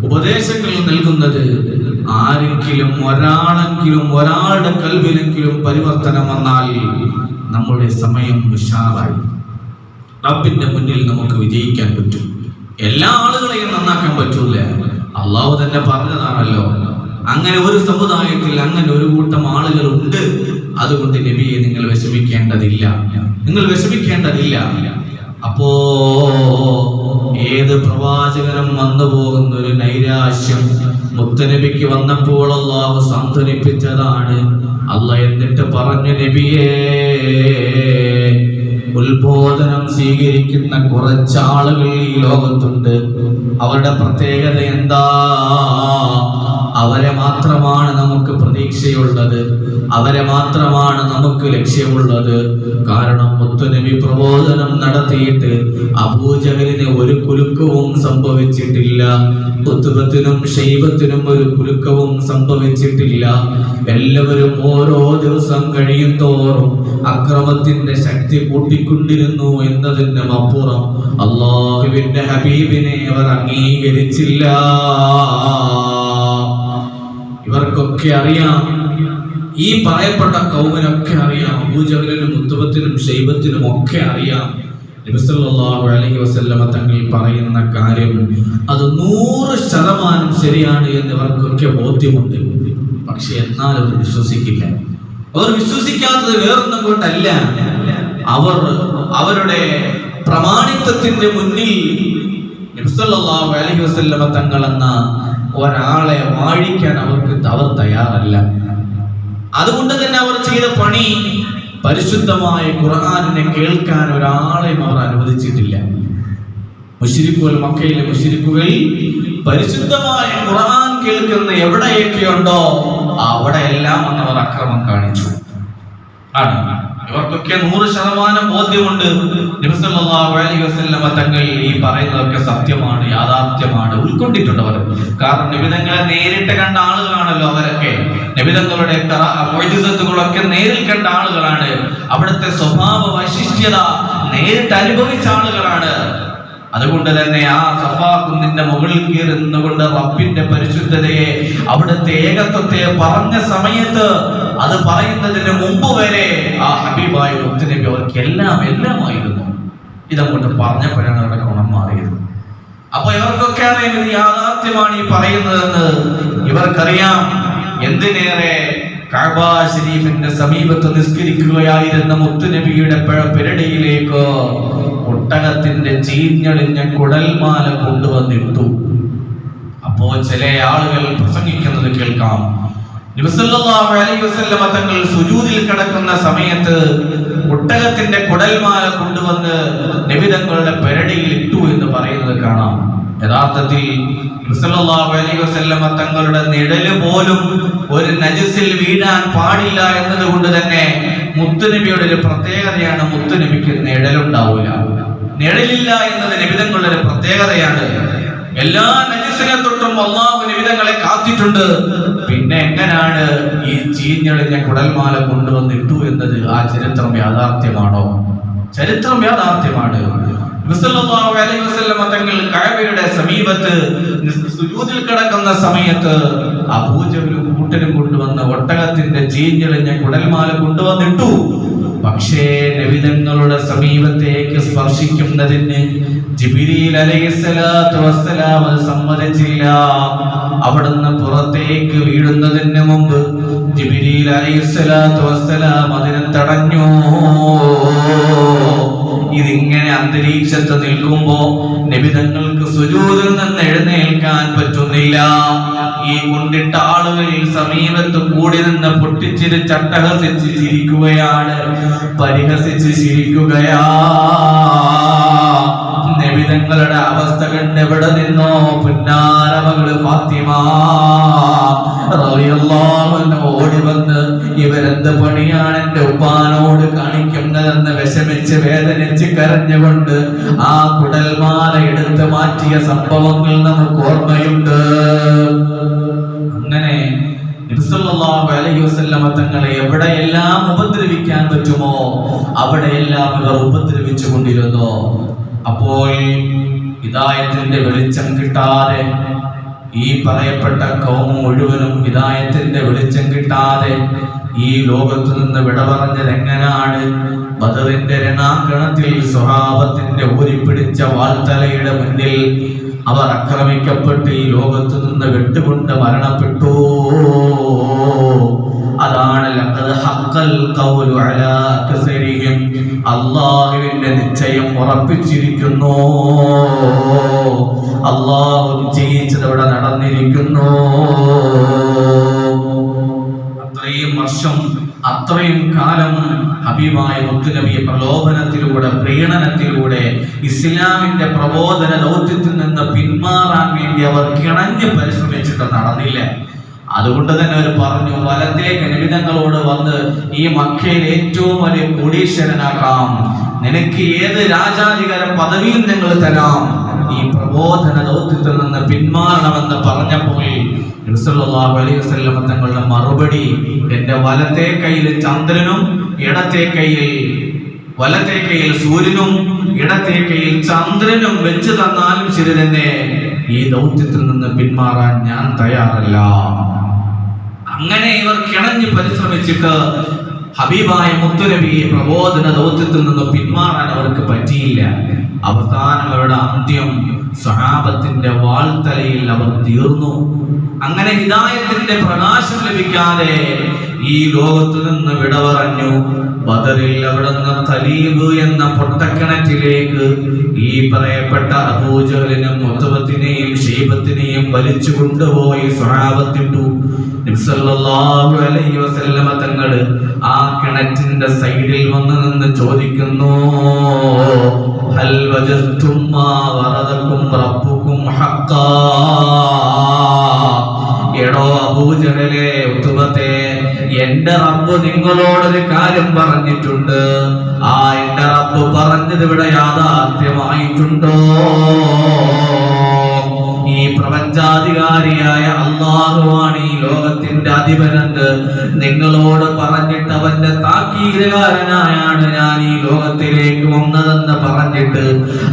ഉപദേശങ്ങൾ നൽകുന്നത്, ആരെങ്കിലും ഒരാളുടെ കൽവിലെങ്കിലും പരിവർത്തനം വന്നാൽ നമ്മുടെ സമയം ഉഷാറായി. റബ്ബിന്റെ മുന്നിൽ നമുക്ക് വിജയിക്കാൻ പറ്റും. എല്ലാ ആളുകളെയും നന്നാക്കാൻ പറ്റൂല. അള്ളാഹു തന്നെ പറഞ്ഞതാണല്ലോ, അങ്ങനെ ഒരു സമുദായത്തിൽ അങ്ങനെ ഒരു കൂട്ടം ആളുകൾ ഉണ്ട്. അതുകൊണ്ട് നബിയെ നിങ്ങൾ വിഷമിക്കേണ്ടതില്ല. അപ്പോ ഏത് പ്രവാചകനും വന്നു പോകുന്ന ഒരു നൈരാശ്യം മുത്തനബിക്ക് വന്നപ്പോൾ അള്ളാഹു സാന്ത്വനിപ്പിച്ചതാണ്. അള്ളാഹ് എന്നിട്ട് പറഞ്ഞു, നബിയേ, ഉത്ബോധനം സ്വീകരിക്കുന്ന കുറച്ചാളുകൾ ഈ ലോകത്തുണ്ട്. അവരുടെ പ്രത്യേകത എന്താ? അവരെ മാത്രമാണ് നമുക്ക് പ്രതീക്ഷയുള്ളത്, അവരെ മാത്രമാണ് നമുക്ക് ലക്ഷ്യമുള്ളത്. കാരണം മുത്തുനബി പ്രബോധനം നടത്തിയിട്ട് അബൂജഹലിന് ഒരു കുലുക്കവും സംഭവിച്ചിട്ടില്ല, ഉത്ബത്തിനും ഷൈബത്തിനും ഒരു കുലുക്കവും സംഭവിച്ചിട്ടില്ല. എല്ലാവരും ഓരോ ദിവസം കഴിയും തോറും അക്രമത്തിന്റെ ശക്തി കൂട്ടിക്കൊണ്ടിരുന്നു എന്നതിനും അപ്പുറം അല്ലാഹുവിന്റെ ഹബീബിനെ അവർ അംഗീകരിച്ചില്ല. ഇവർക്കൊക്കെ അറിയാം, ഈ പറയപ്പെട്ട കൗമിനൊക്കെ അറിയാം, അബൂജഹലിനും ഉത്ബത്തിനും ഷൈബത്തിനും ഒക്കെ അറിയാം നബി സല്ലല്ലാഹു അലൈഹി വസല്ലമ തങ്ങൾ പറയുന്ന കാര്യം അത് 100% ശരിയാണ് എന്ന് ഇവർക്കൊക്കെ ബോധ്യമുണ്ട്. പക്ഷെ എന്നാൽ അവർ വിശ്വസിക്കില്ല. അവർ വിശ്വസിക്കാത്തത് വേറൊന്നും കൊണ്ടല്ല, അവർ അവരുടെ പ്രമാണിത്വത്തിന്റെ മുന്നിൽ നബി സല്ലല്ലാഹു അലൈഹി വസല്ലമ തങ്ങൾ എന്ന ഒരാളെ വാഴിക്കാൻ അവർ തയ്യാറല്ല. അതുകൊണ്ട് തന്നെ അവർ ചെയ്ത പണി പരിശുദ്ധമായ ഖുർആനിനെ കേൾക്കാൻ ഒരാളെയും അവർ അനുവദിച്ചിട്ടില്ല. മുശ്രിക്കുകൾ, മക്കയിലെ മുശ്രിക്കുകൾ പരിശുദ്ധമായ ഖുർആൻ കേൾക്കുന്ന എവിടെയൊക്കെയുണ്ടോ അവിടെയെല്ലാം അവർ അക്രമം കാണിച്ചു. ഇവർക്കൊക്കെ 100% ബോധ്യമുണ്ട് നബി സല്ലല്ലാഹു അലൈഹി വസല്ലമ തങ്ങൾ ഈ പറയുന്നതൊക്കെ സത്യമാണ്, യാഥാർത്ഥ്യമാണ്, ഉൾക്കൊണ്ടിട്ടുണ്ട് അവർ. കാരണം നബിതങ്ങളെ നേരിട്ട് കണ്ട ആളുകളാണല്ലോ അവരൊക്കെ. നബിതങ്ങളുടെ മുഅ്ജിസത്തുകളൊക്കെ നേരിൽ കണ്ട ആളുകളാണ്. അവിടുത്തെ സ്വഭാവ വൈശിഷ്ട്യത നേരിട്ട് അനുഭവിച്ച ആളുകളാണ്. അതുകൊണ്ട് തന്നെ ആ സഫാ കുന്നിന്റെ മുകളിൽ കയറി നിന്നുകൊണ്ട് റബ്ബിന്റെ പരിശുദ്ധതയെ, അവിടുത്തെ ഏകത്വത്തെ പറഞ്ഞ സമയത്ത്, അത് പറയുന്നതിന് മുമ്പ് വരെ ആ ഹബീബായ മുത്തുനബി അവർക്ക് എല്ലാമായിരുന്നു. ഇതങ്ങോട്ട് പറഞ്ഞപ്പോഴാണ് അവരുടെ ഗുണം മാറിയത്. അപ്പൊ ഇവർക്കൊക്കെ അറിയാം ഇത് യാഥാർത്ഥ്യമാണ് ഈ പറയുന്നതെന്ന് ഇവർക്കറിയാം. എന്തിനേറെ കഅബ ശരീഫിന്റെ സമീപത്ത് നിസ്കരിക്കുകയായിരുന്ന മുത്തുനബിയുടെ പെരടിയിലേക്ക് ഒട്ടകത്തിന്റെ ചീഞ്ഞളിഞ്ഞ കുടൽമാല കൊണ്ടുവന്നിട്ടു. അപ്പോ ചില ആളുകൾ പ്രസംഗിക്കുന്നത് കേൾക്കാം, നബി സല്ലല്ലാഹു അലൈഹി വസല്ലമ തങ്ങൾ സുജൂദിൽ കിടക്കുന്ന സമയത്ത് ഒട്ടകത്തിന്റെ കുടൽമാല കൊണ്ടുവന്ന് നബി തങ്ങളുടെ പെരടിയിൽ ഇട്ടു എന്ന് പറയുന്നത് കാണാം. യഥാർത്ഥത്തിൽ നബി സല്ലല്ലാഹു അലൈഹി വസല്ലമ തങ്ങളുടെ നിഴല് പോലും ഒരു നജസിൽ വീഴാൻ പാടില്ല എന്നതുകൊണ്ട് തന്നെ മുത്തുനബിയുടെ ഒരു പ്രത്യേകതയാണ്, മുത്തുനബിക്ക് നിഴലുണ്ടാവില്ല. നിഴലില്ല എന്നത് നബിതങ്ങളുടെ ഒരു പ്രത്യേകതയാണ്. എല്ലാ നജസിനെ തൊട്ടും അല്ലാഹു നബിതങ്ങളെ കാത്തിട്ടുണ്ട്. പിന്നെ എങ്ങനെയാണ് ഈ ചീഞ്ഞളിഞ്ഞ കുടൽമാല കൊണ്ടുവന്നിട്ടു എന്നത് ആ ചരിത്രം യാഥാർത്ഥ്യമാണോ? ചരിത്രം യാഥാർത്ഥ്യമാണ്. നബി സല്ലല്ലാഹു അലൈഹി വസല്ലമ തങ്ങൾ കഅബയുടെ സമീപത്ത് സുജൂദിൽ കിടക്കുന്ന സമയത്ത് അബൂജഹലും കൂട്ടരും കൊണ്ടുവന്ന ഒട്ടകത്തിന്റെ ചീഞ്ഞളിഞ്ഞ കുടൽമാല കൊണ്ടുവന്നിട്ടു. പക്ഷേ നബിതങ്ങളുടെ സമീപത്തേക്ക് സ്പർശിക്കുന്നതിന് ജിബ്രീൽ അലൈഹിസ്സലാത്തു വസ്സലാം അത് സമ്മതിച്ചില്ല. അവിടുന്ന് പുറത്തേക്ക് വീഴുന്നതിന് മുമ്പ് ജിബ്രീൽ അലൈഹിസ്സലാത്തു വസ്സലാം അതിനെ തടഞ്ഞു. ഇതിങ്ങനെ അന്തരീക്ഷത്ത് നിൽക്കുമ്പോ നബിതങ്ങൾക്ക് സുജൂദിൽ നിന്ന് എഴുന്നേൽക്കാൻ പറ്റുന്നില്ല. ഈ കൊണ്ടിട്ട ആളുകൾ സമീപത്ത് കൂടി നിന്ന് പൊട്ടിച്ചിരിച്ച് അട്ടഹസിച്ച് ചിരിക്കുകയാണ്, പരിഹസിച്ച് ചിരിക്കുകയാ. നബിതങ്ങളുടെ അവസ്ഥ കണ്ട് എവിടെ നിന്നോ പുന്നാര മകള് ഫാത്തിമ റളിയല്ലാഹു അൻഹ ഓടി വന്ന്, ഇവരെന്ത് പണിയാണ് എന്റെ ഉപ്പാനോട് കാണിക്കുന്നതെന്ന് വിഷമിച്ച് വേദനിച്ച് കരഞ്ഞുകൊണ്ട് ആ കുടൽമാല എടുത്ത് മാറ്റിയ സംഭവങ്ങൾ നമുക്ക് ഓർമ്മയുണ്ട്. അങ്ങനെ നബി സല്ലല്ലാഹു അലൈഹി വസല്ലമ തങ്ങളെ എവിടെയെല്ലാം ഉപദ്രവിക്കാൻ പറ്റുമോ അവിടെയെല്ലാം ഇവർ ഉപദ്രവിച്ചു കൊണ്ടിരുന്നു. അപ്പോൾ ഹിദായത്തിന്റെ വെളിച്ചം കിട്ടാതെ, ഈ പറയപ്പെട്ട കൗമ മുഴുവനും ഹിദായത്തിന്റെ വെളിച്ചം കിട്ടാതെ ഈ ലോകത്ത് നിന്ന് വിട പറഞ്ഞത് എങ്ങനെയാണ്? ബദറിന്റെ രണാങ്കണത്തിൽ സ്വഹാബത്തിന്റെ ഊരിപ്പിടിച്ച വാൾത്തലയുടെ മുന്നിൽ അവർ ആക്രമിക്കപ്പെട്ട് ഈ ലോകത്ത് നിന്ന് വിട്ടുകൊണ്ട് മരണപ്പെട്ടു. അതാണ് ലഖദ് ഹഖൽ ഖൗലു അലാ അക്സരിഹിം, അല്ലാഹുവിന്റെ നിശ്ചയം ഉറപ്പിച്ചിരിക്കുന്നു. അല്ലാഹു നിശ്ചയിച്ചത് ഇവിടെ നടന്നിരിക്കുന്നു. അത്രയും വർഷം, അത്രയും കാലം ഹബീബായ മുത്തുനബിയെ പ്രലോഭനത്തിലൂടെ, പ്രീണനത്തിലൂടെ ഇസ്ലാമിന്റെ പ്രബോധന ദൗത്യത്തിൽ നിന്ന് പിന്മാറാൻ വേണ്ടി അവർ കിണഞ്ഞ് പരിശ്രമിച്ചിട്ട് നടന്നില്ല. അതുകൊണ്ട് തന്നെ അവർ പറഞ്ഞു, വലത്തേക്ക് നിബിധങ്ങളോട് വന്ന് ഈ മക്കയിൽ ഏറ്റവും വലിയ കോടീശ്വരനാക്കാം, നിനക്ക് ഏത് രാജാധികാര പദവിയും ഞങ്ങൾ തരാം, ഈ പ്രബോധന ദൗത്യത്തിൽ നിന്ന് പിന്മാറണമെന്ന് പറഞ്ഞപ്പോൾ നബി സല്ലല്ലാഹു അലൈഹി വസല്ലം തങ്ങളുടെ മറുപടി, എന്റെ വലത്തെ കയ്യിൽ ചന്ദ്രനും വലത്തെ കയ്യിൽ സൂര്യനും ഇടത്തെ കയ്യിൽ ചന്ദ്രനും വെച്ച് തന്നാലും ശരി തന്നെ ഈ ദൗത്യത്തിൽ നിന്ന് പിന്മാറാൻ ഞാൻ തയ്യാറല്ല. അങ്ങനെ ഇവർ കിണഞ്ഞ് പരിശ്രമിച്ചിട്ട് ഹബീബായ മുത്തുനബി പ്രബോധന ദൗത്യത്തിൽ നിന്ന് പിന്മാറാൻ അവർക്ക് പറ്റിയില്ല. അവസാനം അവരുടെ അന്ത്യം സ്വഹാബത്തിന്റെ വാൾത്തലയിൽ അവർ തീർന്നു. അങ്ങനെ ഹിദായത്തിന്റെ പ്രകാശം ലഭിക്കാതെ ഈ ലോകത്തു നിന്ന് വിട പറഞ്ഞു. ബദറിൽ അവിടുന്ന് ഖലീബ് എന്ന പൊട്ടക്കിണറ്റിലേക്ക് ഈ പറയപ്പെട്ട അബൂജഹലിനും മുത്തബത്തിനെയും ഷൈബത്തിനെയും വലിച്ചു കൊണ്ടുപോയി സ്വഹാബത്തിട്ടു. നബി സല്ലല്ലാഹു അലൈഹി വസല്ലമ തങ്ങൾ ആ കിണറ്റിന്റെ സൈഡിൽ വന്ന് നിന്ന് ചോദിക്കുന്നു, ഹൽ വജദ്തും മാ വറദകും റബ്ബുകും ഹഖ്ഖാ. എടോ അബൂജഹലേ, ഉത്ബത്തെ, എന്റെ റബ്ബ് നിങ്ങളോടൊരു കാര്യം പറഞ്ഞിട്ടുണ്ട്. ആ എന്റെ റബ്ബ് പറഞ്ഞത് ഇവിടെ യാഥാർത്ഥ്യമായിട്ടുണ്ടോ? ഈ പ്രപഞ്ചാധികാരിയായ അല്ലാഹുവാണ് ഈ ലോകത്തിന്റെ അധിപനെന്ന് നിങ്ങളോട് പറഞ്ഞിട്ട് അവന്റെ താക്കീതുകാരനായാണ് ഞാൻ ഈ ലോകത്തിലേക്ക് വന്നതെന്ന് പറഞ്ഞിട്ട്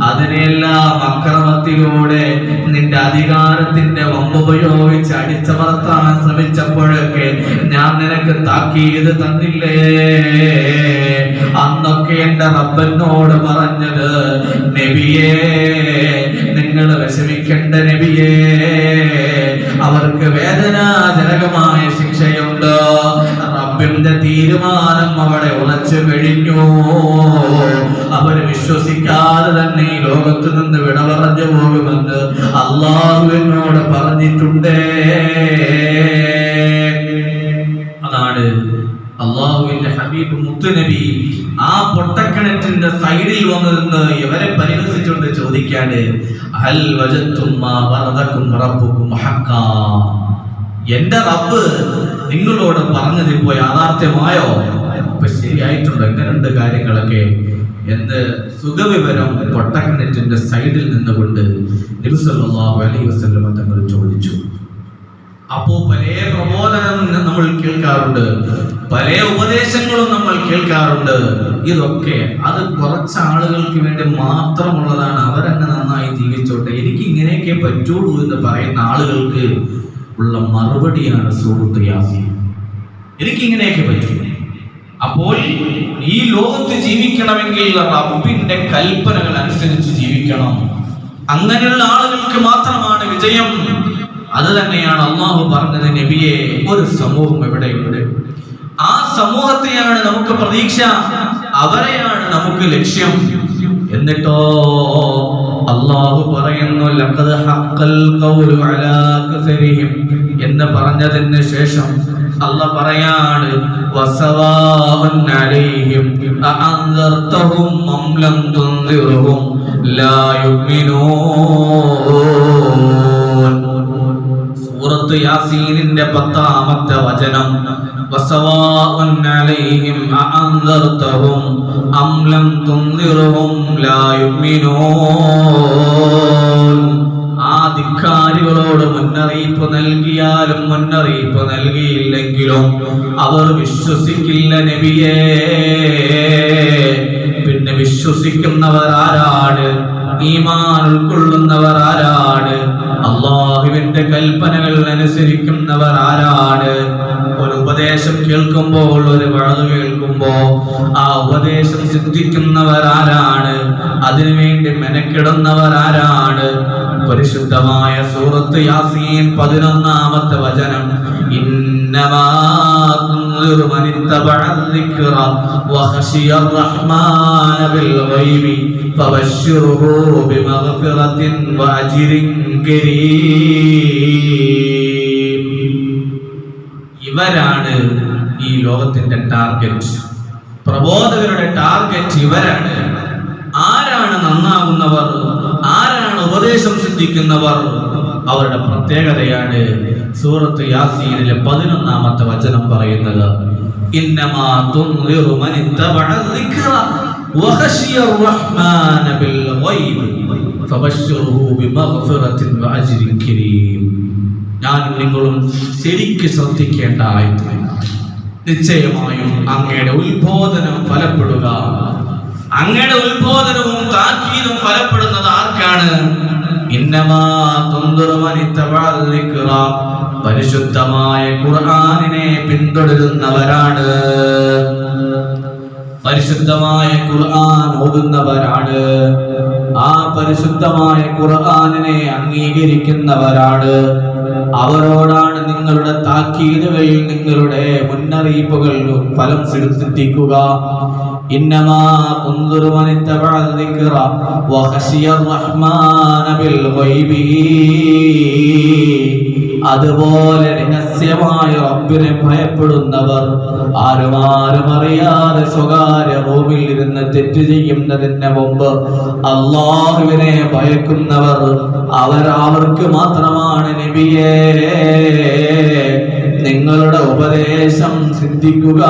അതിനെല്ലാം അക്രമത്തിലൂടെ നിന്റെ അധികാരത്തിന്റെ വമ്പുപയോഗിച്ച് അടിച്ചമർത്താൻ ശ്രമിച്ചപ്പോഴൊക്കെ ഞാൻ നിനക്ക് താക്കീത് തന്നില്ലേ? അന്നൊക്കെ എന്റെ റബ്ബനോട് പറഞ്ഞത്, നബിയേ നിങ്ങൾ വിഷമിക്കേണ്ട നബിയേ, അവർക്ക് വേദനാജനകമായ ശിക്ഷയുണ്ട്. റബ്ബിന്റെ തീരുമാനം അവിടെ ഉറച്ചു കഴിഞ്ഞു. അവർ വിശ്വസിക്കാതെ തന്നെ ഈ ലോകത്ത് നിന്ന് വിട പറഞ്ഞു പോകുമെന്ന് അല്ലാഹു എന്നോട് പറഞ്ഞിട്ടുണ്ടേ. അതാണ് അല്ലാഹുവിന്റെ ഹബീബ് മുത്തുനബി ആ പൊട്ടക്കിണറ്റിന്റെ സൈഡിൽ വന്നു നിന്ന് ഇവരെ പരിഹസിച്ചുകൊണ്ട് ചോദിക്കാണ്, ഹൽ വജദ്തും മാ വറദകും റബ്ബുകും ഹഖ്ഖാ. എന്റെ റബ്ബ് നിങ്ങളോട് പറഞ്ഞത് ഇപ്പോ യാഥാർത്ഥ്യമായോ? ഇപ്പൊ ശരിയായിട്ടുണ്ടോ? എങ്ങനെയുണ്ട് കാര്യങ്ങളൊക്കെ എന്ന് സുഖവിവരം പൊട്ടക്കിണറ്റിന്റെ സൈഡിൽ നിന്നുകൊണ്ട് നബി സല്ലല്ലാഹു അലൈഹി വസല്ലം തങ്ങൾ ചോദിച്ചു. അപ്പോ പല പ്രബോധനം നമ്മൾ കേൾക്കാറുണ്ട്, പല ഉപദേശങ്ങളും നമ്മൾ കേൾക്കാറുണ്ട്. ഇതൊക്കെ അത് കുറച്ച് ആളുകൾക്ക് വേണ്ടി മാത്രമുള്ളതാണ്. അവരെന്നെ നന്നായി ജീവിച്ചോട്ടെ, എനിക്ക് ഇങ്ങനെയൊക്കെ പറ്റുള്ളൂ എന്ന് പറയുന്ന ആളുകൾക്ക് ഉള്ള മറുപടിയാണ് സൂറത്ത് യാസീൻ. എനിക്ക് ഇങ്ങനെയൊക്കെ പറ്റും. അപ്പോൾ ഈ ലോകത്ത് ജീവിക്കണമെങ്കിൽ റബ്ബിന്റെ കൽപ്പനകൾ അനുസരിച്ച് ജീവിക്കണം. അങ്ങനെയുള്ള ആളുകൾക്ക് മാത്രമാണ് വിജയം. അത് തന്നെയാണ് അള്ളാഹു പറഞ്ഞത്, നബിയെ ഒരു സമൂഹം എവിടെയുണ്ട്, ആ സമൂഹത്തെയാണ് നമുക്ക് പ്രതീക്ഷ, അവരെയാണ് നമുക്ക് ലക്ഷ്യം. എന്നിട്ടോ അള്ളാഹു പറയുന്നു, ലഖദ് ഹഖൽ ഖൗലു അലാ കസരിഹിം എന്ന് പറഞ്ഞതിന് ശേഷം അല്ലാഹ് പറയാണ്, വസവാഉൻ അലൈഹിം അഅൻദർതഹും അം ലം തുൻദിർഹും ലാ യുമിനൂൻ. സൂറത്ത് യാസീനിന്റെ 10-ാമത്തെ വചനം, വസവാഉൻ അലൈഹിം അഅൻദർതഹും അം ലം തുൻദിർഹും ലാ യുമിനൂൻ. ആ ധിക്കാരികളോട് മുന്നറിയിപ്പ് നൽകിയാലും മുന്നറിയിപ്പ് നൽകിയില്ലെങ്കിലും അവർ വിശ്വസിക്കില്ല നബിയേ. പിന്നെ വിശ്വസിക്കുന്നവർ ആരാണ്? ഈമാൻ ഉൾക്കൊള്ളുന്നവർ ആരാണ്? അല്ലാഹുവിന്റെ കൽപ്പനകൾ അനുസരിക്കുന്നവർ ആരാണ്? ഒരു ഉപദേശം കേൾക്കുമ്പോൾ, ഒരു വഅദ് കേൾക്കുമ്പോൾ ആ ഉപദേശം സിദ്ധിക്കുന്നവർ ആരാണ്? അതിനുവേണ്ടി മെനക്കെടുന്നവർ ആരാണ്? പരിശുദ്ധമായ സൂറത്ത് യാസീൻ 11-ാമത്തെ വചനം, ഇന്നമാ തുൻദിറു മൻ ഇത്തബഅ الذിക്റ വഖശിയ الرحمن بالغيب فبشره بمغفرة وأجر كريم. ഇവരാണ് ഈ ലോകത്തിന്റെ ടാർഗറ്റ്. പ്രബോധകരുടെ ടാർഗറ്റ് ഇവരാണ്. ആരാണ് നന്നാകുന്നവർ? ആരാണ് ഉപദേശം സിദ്ധിക്കുന്നവർ? അവരുടെ പ്രത്യേകതയാണ് സൂറത്ത് യാസീനിലെ 11-ാമത്തെ വചനം പറയുന്നത് ഇന്നമാ തുൻദിറു മൻ ഇത്തബഅ ദിക്റ വഖശിയ റഹ്മാന ബിൽ ഗൈബ് ഫബശ്ശിർഹു ബിമഗ്ഫിറത്തിൻ വഅജ്രിൻ കരീം. ഞാനും നിങ്ങളും ശരിക്ക് ശ്രദ്ധിക്കേണ്ട ആയത്ത്. നിശ്ചയമായും അങ്ങയുടെ ഉത്ബോധനം ഫലപ്പെടുക, അങ്ങയുടെ ഉത്ബോധനവും താക്കീതും ഫലപ്പെടുന്നത് ആർക്കാണ്? ഇന്നമാ തുൻദിറു മൻ ഇത്തബഅ ദിക്റ, പരിശുദ്ധമായ ഖുർആനിനെ പിന്തുടരുന്നവരാണ്, പരിശുദ്ധമായ ഖുർആൻ ഓതുന്നവരാണ്, ആ പരിശുദ്ധമായ ഖുർആനിനെ അംഗീകരിക്കുന്നവരാണ്. അവരോടാണ് നിങ്ങളുടെ താക്കീതുകൾ, നിങ്ങളുടെ മുന്നറിയിപ്പുകൾ ഫലം സിദ്ധിക്കുക. ഇന്നമാ തുൻദിറു മൻ ഇത്തബഅ ദിക്റ വഖശിയ റഹ്മാന ബിൽ ഗൈബി, അതുപോലെ രഹസ്യമായ റബ്ബിനെ ഭയപ്പെടുന്നവർ, ആരും അറിയാതെ സ്വകാര്യ റൂമിൽ ഇരുന്ന് തെറ്റ് ചെയ്യുന്നതിന് മുമ്പ് അല്ലാഹുവിനെ ഭയക്കുന്നവർ, അവർക്ക് മാത്രമാണ് നബിയേ നിങ്ങളുടെ ഉപദേശം സിദ്ധിക്കുക,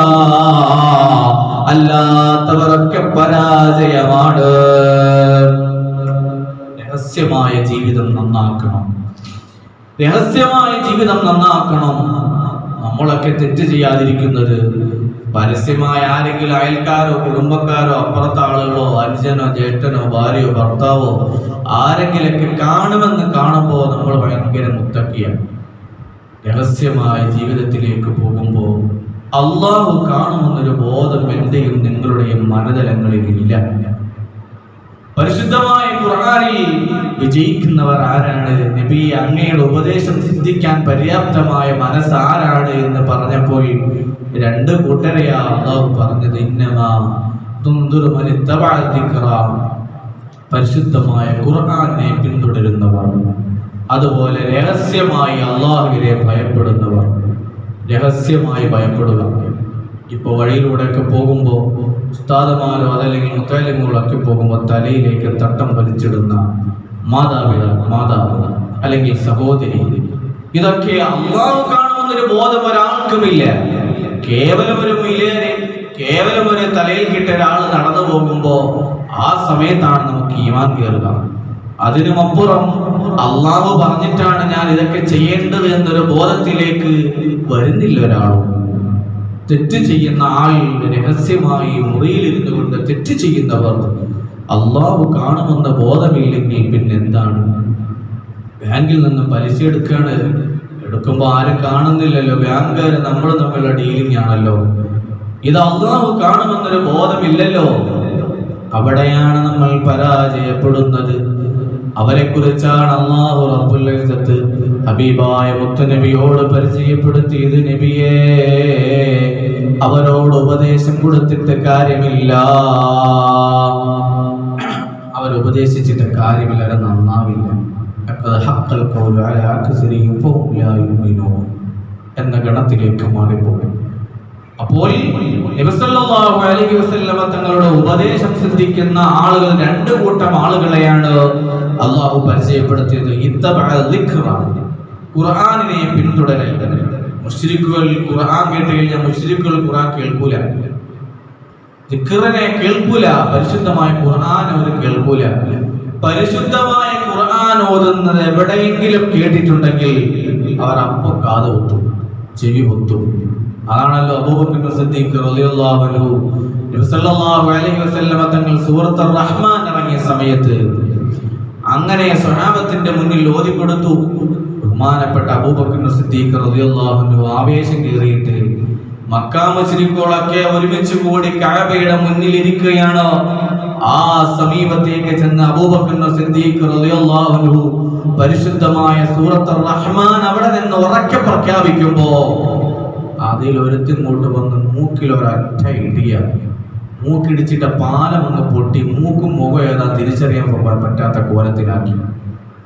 അല്ലാത്തവരൊക്കെ പരാജയമാണ്. രഹസ്യമായ ജീവിതം നന്നാക്കണം, രഹസ്യമായ ജീവിതം നന്നാക്കണം. നമ്മളൊക്കെ തെറ്റ് ചെയ്യാതിരിക്കുന്നത് പരസ്യമായ ആരെങ്കിലും അയൽക്കാരോ കുടുംബക്കാരോ അപ്പുറത്തെ ആളുകളോ അനുജനോ ജ്യേഷ്ഠനോ ഭാര്യയോ ഭർത്താവോ ആരെങ്കിലൊക്കെ കാണുമെന്ന് കാണുമ്പോൾ നമ്മൾ ഭയങ്കര മുത്തക്കിയാണ്. രഹസ്യമായ ജീവിതത്തിലേക്ക് പോകുമ്പോൾ അള്ളാഹു കാണുമെന്നൊരു ബോധം എന്റെയും നിങ്ങളുടെയും മനതലങ്ങളിൽ ഇല്ല. പരിശുദ്ധമായ ഖുർആനിൽ വിജയിക്കുന്നവർ ആരാണ്? നബി, അങ്ങയുടെ ഉപദേശം സിദ്ധിക്കാൻ പര്യാപ്തമായ മനസ്സ് ആരാണ് എന്ന് പറഞ്ഞപ്പോൾ രണ്ട് കൂട്ടരെയാ അള്ളാഹു പറഞ്ഞത്. ഇന്നമാ തുൻദിറു മൻ ഇത്തബഅ ദിക്റ, പരിശുദ്ധമായ ഖുർആനെ പിന്തുടരുന്നവർ, അതുപോലെ രഹസ്യമായി അള്ളാഹുവിനെ ഭയപ്പെടുന്നവർ. രഹസ്യമായി ഭയപ്പെടുക. ഇപ്പോൾ വഴിയിലൂടെയൊക്കെ പോകുമ്പോൾ ഉസ്താദുമാരോ അതല്ലെങ്കിൽ മുത്തലിമുകളൊക്കെ പോകുമ്പോൾ തലയിലേക്ക് തട്ടം വലിച്ചിടുന്ന മാതാവ് അല്ലെങ്കിൽ സഹോദരി, ഇതൊക്കെ അള്ളാഹു കാണുമെന്നൊരു ബോധം ഒരാൾക്കുമില്ല. കേവലം ഒരു മുയിലേനെ, കേവലം ഒരു തലയിൽ കിട്ടിയ ഒരാൾ നടന്നു പോകുമ്പോൾ ആ സമയത്താണ് നമുക്ക് ഈമാൻ കയറുക. അതിനുമപ്പുറം അള്ളാഹു പറഞ്ഞിട്ടാണ് ഞാൻ ഇതൊക്കെ ചെയ്യേണ്ടത് എന്നൊരു ബോധത്തിലേക്ക് വരുന്നില്ല ഒരാളും. തെറ്റ് ചെയ്യുന്ന ആൾ രഹസ്യമായി മുറിയിലിരുന്നു കൊണ്ട് തെറ്റ് ചെയ്യുന്നവർ അള്ളാഹു കാണുമെന്ന ബോധമില്ലെങ്കിൽ പിന്നെന്താണ്? ബാങ്കിൽ നിന്ന് പലിശ എടുക്കുമ്പോൾ ആരും കാണുന്നില്ലല്ലോ, ബാങ്കുകാര് നമ്മൾ തമ്മിലുള്ള ഡീലിംഗ് ആണല്ലോ. ഇത് അള്ളാഹു കാണുമെന്നൊരു ബോധമില്ലല്ലോ. അവിടെയാണ് നമ്മൾ പരാജയപ്പെടുന്നത്. അവരെ കുറിച്ചാണ് അല്ലാഹു റബ്ബുൽ ഇസ്സത്ത് ഹബീബായ മുത്തുനബിയോട് പരിചയപ്പെടുത്തിയത്. നബിയേ, അവരോട് ഉപദേശം കൊടുത്തിട്ട് കാര്യമില്ല, അവരുപദേശിച്ചിട്ട് കാര്യമില്ല, അത് നന്നാവില്ല. എന്ന ഗണത്തിലേക്ക് മാറിപ്പോകും. അപ്പോൾ നബി സല്ലല്ലാഹു അലൈഹി വസല്ലമ തങ്ങളുടെ ഉപദേശം ശ്രദ്ധിക്കുന്ന ആളുകൾ രണ്ട് കൂട്ടം ആളുകളെയാണ് അള്ളാഹു പരിചയപ്പെടുത്തിയത്. ഇത്തബഅ ദിക്റ, ഖുർആനിനെ പിന്തുടരൽ. മുശ്രിക്കുകൾ ഖുർആൻ കേട്ട് കഴിഞ്ഞാൽ മുശ്രിക്കുകൾ ഖുർആൻ കേൾക്കൂല, ദിക്റിനെ കേൾക്കൂല, പരിശുദ്ധമായ ഖുർആൻ അവർ കേൾക്കൂല. പരിശുദ്ധമായ ഖുർആൻ ഓതുന്നത് എവിടെയെങ്കിലും കേട്ടിട്ടുണ്ടെങ്കിൽ അവർ അപ്പം കാത് പൊത്തും, ചെവി പൊത്തും. അതാണല്ലോ അബൂബക്കർ സിദ്ദീഖ് റളിയല്ലാഹു അൻഹു നബി സല്ലല്ലാഹു അലൈഹി വസല്ലമ തങ്ങൾ സൂറത്തുർ റഹ്മാൻ ഇറങ്ങിയ സമയത്ത് അങ്ങനെ സ്വഹാബത്തിന്റെ മുന്നിൽ ഓതി കൊടുത്തു. ബഹുമാനപ്പെട്ട അബൂബക്കർ സിദ്ദീഖ് റളിയല്ലാഹു അൻഹു ആവേശം കയറിയിട്ട് മക്ക മുശ്രിക്കുകളൊക്കെ ഒരുമിച്ച് കൂടി കഅബയുടെ മുന്നിൽ ഇരിക്കുകയാണ്. ആ സമീപത്തേക്ക് ചെന്ന അബൂബക്കർ സിദ്ദീഖ് റളിയല്ലാഹു അൻഹു പരിശുദ്ധമായ സൂറത്തുർ റഹ്മാൻ അവിടെ നിന്ന് ഉറക്കെ പ്രഖ്യാപിക്കുമ്പോ അതിൽ ഒരുത്തിങ്ങോട്ട് വന്ന് മൂക്കിൽ ഒരൊറ്റ ഇടിയ, മൂക്കിടിച്ചിട്ട് പാലം ഒന്ന് പൊട്ടി മൂക്കും മുഖം ഏതാ തിരിച്ചറിയാൻ പറ്റാത്ത കോലത്തിലാക്കി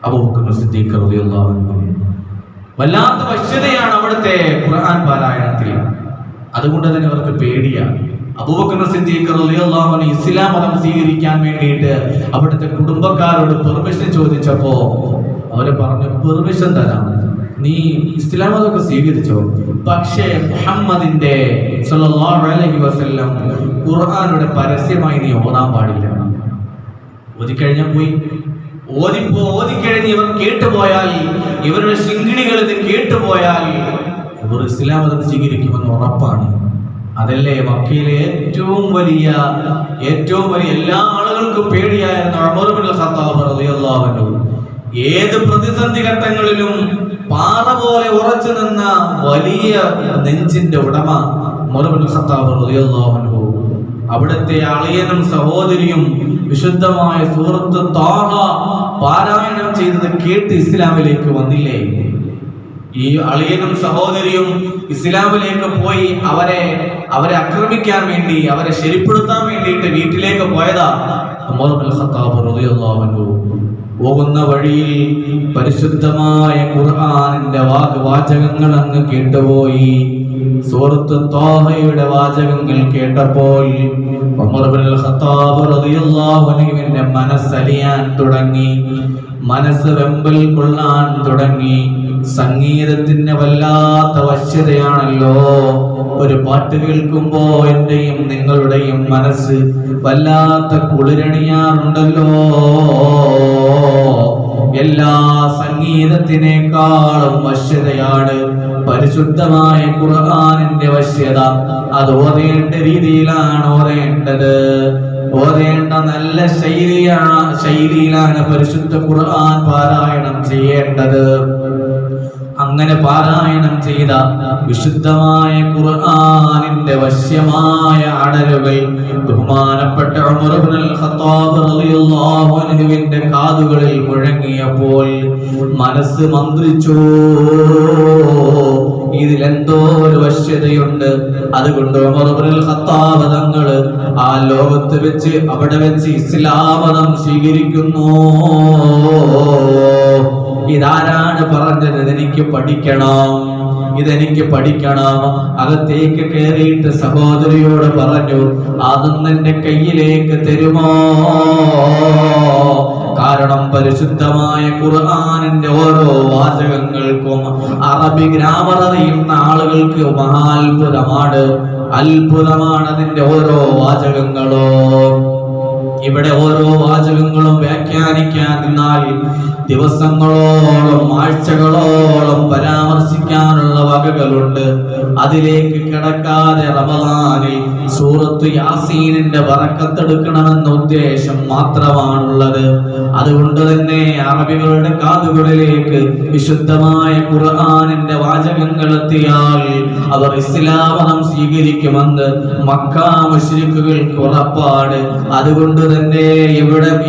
അബൂബക്കർ സിദ്ദീഖ് റളിയല്ലാഹു അൻഹു. വല്ലാത്ത വശ്യതയാണ് അവിടുത്തെ ഖുർആൻ പാരായണത്തിൽ. അതുകൊണ്ട് തന്നെ അവർക്ക് പേടിയാണ്. അബൂബക്കർ സിദ്ദീഖ് റളിയല്ലാഹു അൻഹു ഇസ്ലാം മതം സ്വീകരിക്കാൻ വേണ്ടിയിട്ട് അവിടുത്തെ കുടുംബക്കാരോട് പെർമിഷൻ ചോദിച്ചപ്പോ അവര് പറഞ്ഞു, പെർമിഷൻ തരാം, നീ ഇസ്ലാം മതമൊക്കെ സ്വീകരിച്ചോ? പക്ഷേ മുഹമ്മദിന്റെ സല്ലല്ലാഹു അലൈഹി വസല്ലം ഖുർആനോട് പരസ്യമായി നീ ഓതാൻ പാടില്ല. ഓതിക്കഴിഞ്ഞാൽ പോയി. ഓതിക്കഴിഞ്ഞ് ഇവർ കേട്ടുപോയാൽ, ഇവരുടെ ശൃംഖിണികൾ ഇത് കേട്ടുപോയാൽ ഇവർ ഇസ്ലാം മതം സ്വീകരിക്കുമെന്ന് ഉറപ്പാണ്. അതല്ലേ മക്കയിലെ ഏറ്റവും വലിയ എല്ലാ ആളുകൾക്കും പേടിയായിരുന്ന ഉമർ ഇബ്നുൽ ഖത്താബ് റളിയല്ലാഹു അൻഹു. ഏത് പ്രതിസന്ധി ഘട്ടങ്ങളിലും പാറ പോലെ ഉറച്ചു നിന്ന വലിയ നെഞ്ചിന്റെ ഉടമ ഉമർ ഇബ്നുൽ ഖത്താബ് റളിയല്ലാഹു അൻഹു. അവിടുത്തെ അളിയനും സഹോദരിയും വിശുദ്ധമായ സൂറത്ത് ത്വാഹ പാരായണം ചെയ്തത് കേട്ട് ഇസ്ലാമിലേക്ക് വന്നില്ലേ? ഈ അളിയനും സഹോദരിയും ഇസ്ലാമിലേക്ക് പോയി അവരെ ആക്രമിക്കാൻ വേണ്ടി, അവരെ ശരിപ്പെടുത്താൻ വേണ്ടിയിട്ട് വീട്ടിലേക്ക് പോയതാ ഉമർ ഇബ്നുൽ ഖത്താബ് റളിയല്ലാഹു അൻഹു. പോകുന്ന വഴിയിൽ പരിശുദ്ധമായ ഖുർആനിന്റെ വാചകങ്ങൾ അങ്ങ് കേട്ടുപോയി. സൂറത്ത് ത്വാഹയുടെ വാചകങ്ങൾ കേട്ടപ്പോൾ ഉമർ ഇബ്നുൽ ഖത്താബ് റളിയല്ലാഹു അൻഹുവിന്റെ മനസ്സലിയാൻ തുടങ്ങി, മനസ്സ് വെമ്പൽ കൊള്ളാൻ തുടങ്ങി. സംഗീതത്തിന്റെ വല്ലാത്ത വശ്യതയാണല്ലോ. ഒരു പാട്ട് കേൾക്കുമ്പോ എന്റെയും നിങ്ങളുടെയും മനസ്സ് വല്ലാത്ത കുളിരണിയാറുണ്ടല്ലോ. എല്ലാ സംഗീതത്തിനേക്കാളും വശ്യതയാണ് പരിശുദ്ധമായ ഖുർആനിന്റെ വശ്യത. അത് ഓതേണ്ട രീതിയിലാണ് ഓതേണ്ടത്. ഓതേണ്ട നല്ല ശൈലിയിലാണ് പരിശുദ്ധ ഖുർആൻ പാരായണം ചെയ്യേണ്ടത്. അങ്ങനെ പാരായണം ചെയ്ത വിശുദ്ധമായ ഖുർആനിന്റെ വശ്യമായ അടരുകൾ ബഹുമാനപ്പെട്ട ഉമർ ഇബ്നുൽ ഖത്താബ് റളിയല്ലാഹു അൻഹുവിന്റെ കാതുകളിൽ മുഴങ്ങിയപ്പോൾ മനസ്സ് മന്ത്രിച്ചു, ഇതിലെന്തോ ഒരു വശ്യതയുണ്ട്. അതുകൊണ്ട് ഉമർ ഇബ്നുൽ ഖത്താബ് തങ്ങൾ ആ ലോകത്ത് വെച്ച് അവിടെ വെച്ച് ഇസ്ലാം മതം സ്വീകരിക്കുന്നു. ഇതാരാണ് പറഞ്ഞത്? ഇതെനിക്ക് പഠിക്കണം. അകത്തേക്ക് കയറിയിട്ട് സഹോദരിയോട് പറഞ്ഞു, അതൊന്നും എന്റെ കയ്യിലേക്ക് തരുമോ? കാരണം പരിശുദ്ധമായ ഖുർആനിന്റെ ഓരോ വാചകങ്ങൾക്കും അറബി ഗ്രാമർ അറിയുന്ന ആളുകൾക്ക് അത്ഭുതമാണ് അതിന്റെ ഓരോ വാചകങ്ങളോ. ഇവിടെ ഓരോ വാചകങ്ങളും വ്യാഖ്യാനിക്കാൻ നിന്നാൽ ദിവസങ്ങളോളം ആഴ്ചകളോളം പരാമർശിക്കാനുള്ള വകകളുണ്ട്. അതിലേക്ക് കിടക്കാതെ റമളാനിൽ സൂറത്ത് യാസീനിന്റെ ബറക്കത്തെടുക്കണമെന്ന ഉദ്ദേശം മാത്രമാണുള്ളത്. അതുകൊണ്ട് തന്നെ അറബികളുടെ കാതുകളിലേക്ക് വിശുദ്ധമായ ഖുർആനിന്റെ വാചകങ്ങൾ എത്തിയാൽ അവർ ഇസ്ലാം മതം സ്വീകരിക്കുമെന്ന് മക്ക മുശ്രിക്കുകൾക്ക് ഉറപ്പാണ്. അതുകൊണ്ട് തന്നെ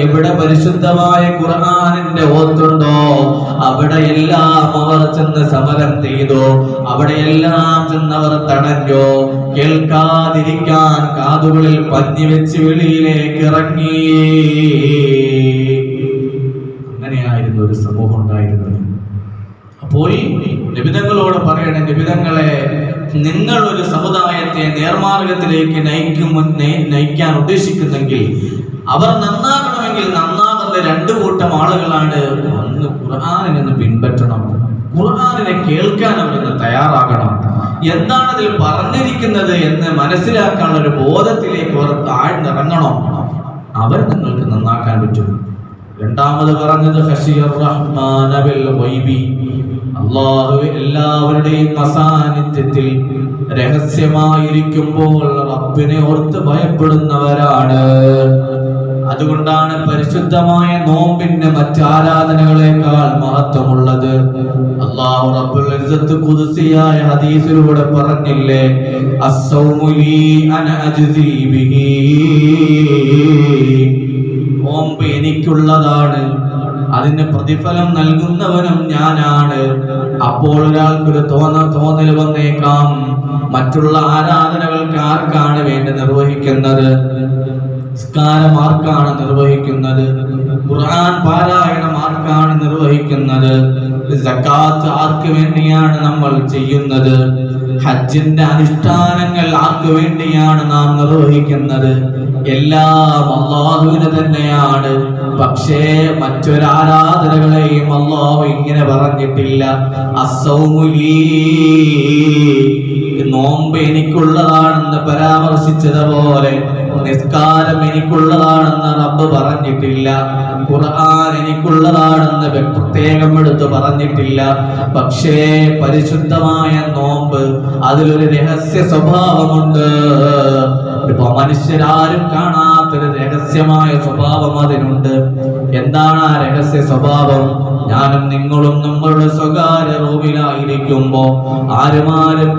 എവിടെ പരിശുദ്ധമായ ഖുർആനിന്റെ ഓത്തുണ്ടോ അവിടെയെല്ലാം അവർ ചെന്ന് സമരം ചെയ്തു, അവിടെയെല്ലാം ചെന്നവർ തടഞ്ഞോ. കേൾക്കാതിരിക്കാൻ കാതുകളിൽ പഞ്ഞി വെച്ച് വെളിയിലേക്ക് ഇറങ്ങി. അങ്ങനെയായിരുന്നു ഒരു സമൂഹം ഉണ്ടായിരുന്നത്. അപ്പോൾ നബിതങ്ങളോട് പറയണേ, നബിതങ്ങളെ, നിങ്ങൾ ഒരു സമുദായത്തെ നേർമാർഗത്തിലേക്ക് നയിക്കാൻ ഉദ്ദേശിക്കുന്നെങ്കിൽ, അവർ നന്നാകണമെങ്കിൽ നന്നാകുന്ന രണ്ടു കൂട്ടം ആളുകളാണ്. ഒന്ന്, ഖുർആനിനെ പിൻപറ്റണം, ഖുർആനിനെ കേൾക്കാൻ അവരൊന്ന് തയ്യാറാകണം. എന്താണ് അതിൽ പറഞ്ഞിരിക്കുന്നത് എന്ന് മനസ്സിലാക്കാനുള്ള ഒരു ബോധത്തിലേക്ക് അവർ താഴ്ന്നിറങ്ങണം. അവർ നിങ്ങൾക്ക് നന്നാക്കാൻ പറ്റും. രണ്ടാമത് പറഞ്ഞത് അല്ലാഹു എല്ലാവരുടെയും അസാന്നിധ്യത്തിൽ രഹസ്യമായിരിക്കുമ്പോൾ റബ്ബിനെ ഓർത്ത് ഭയപ്പെടുന്നവരാണ്. അതുകൊണ്ടാണ് പരിശുദ്ധമായ നോമ്പിന്റെ മറ്റ് ആരാധനകളെക്കാൾ മഹത്വമുള്ളത്. അല്ലാഹു റബ്ബുൽ ഇസ്സത്ത് ഖുദ്സിയായ ഹദീസിലൂടെ പറഞ്ഞില്ലേ, അസ്സൗമു ലീ അന അജ്സി ബിഹി, നോമ്പ് എനിക്കുള്ളതാണ്, അതിന് പ്രതിഫലം നൽകുന്നവനും ഞാനാണ്. അപ്പോൾ ഒരാൾക്കൊരു തോന്നൽ വന്നേക്കാം, മറ്റുള്ള ആരാധനകൾക്ക് ആർക്കാണ് വേണ്ടി നിർവഹിക്കുന്നത്? നിസ്കാരം ആർക്കാണ് നിർവഹിക്കുന്നത്? ഖുർആൻ പാരായണം ആർക്കാണ് നിർവഹിക്കുന്നത്? സക്കാത്ത് ആർക്ക് വേണ്ടിയാണ് നമ്മൾ ചെയ്യുന്നത്? ഹജ്ജിന്റെ അനുഷ്ഠാനങ്ങൾ ആർക്ക് വേണ്ടിയാണ് നാം നിർവഹിക്കുന്നത്? എല്ലാം അല്ലാഹുവിന് തന്നെയാണ്. പക്ഷേ മറ്റൊരു ആരാധനകളെയും അല്ലാഹു ഇങ്ങനെ പറഞ്ഞിട്ടില്ല. അസ്സൗമുലീ, നോമ്പ് എനിക്കുള്ളതാണെന്ന് പരാമർശിച്ചതുപോലെ നിസ്കാരം എനിക്കുള്ളതാണെന്ന് റബ്ബ് പറഞ്ഞിട്ടില്ല. ഖുർആൻ എനിക്കുള്ളതാണെന്ന് പ്രത്യേകം എടുത്ത് പറഞ്ഞിട്ടില്ല. പക്ഷേ പരിശുദ്ധമായ നോമ്പ് അതിലൊരു രഹസ്യ സ്വഭാവമുണ്ട്. ഇപ്പൊ മനുഷ്യരാരും കാണാത്തൊരു രഹസ്യമായ സ്വഭാവം അതിനുണ്ട്. എന്താണ് ആ രഹസ്യ സ്വഭാവം? ഞാനും നിങ്ങളും നമ്മളുടെ സ്വകാര്യ റൂമിലായിരിക്കുമ്പോ ആരും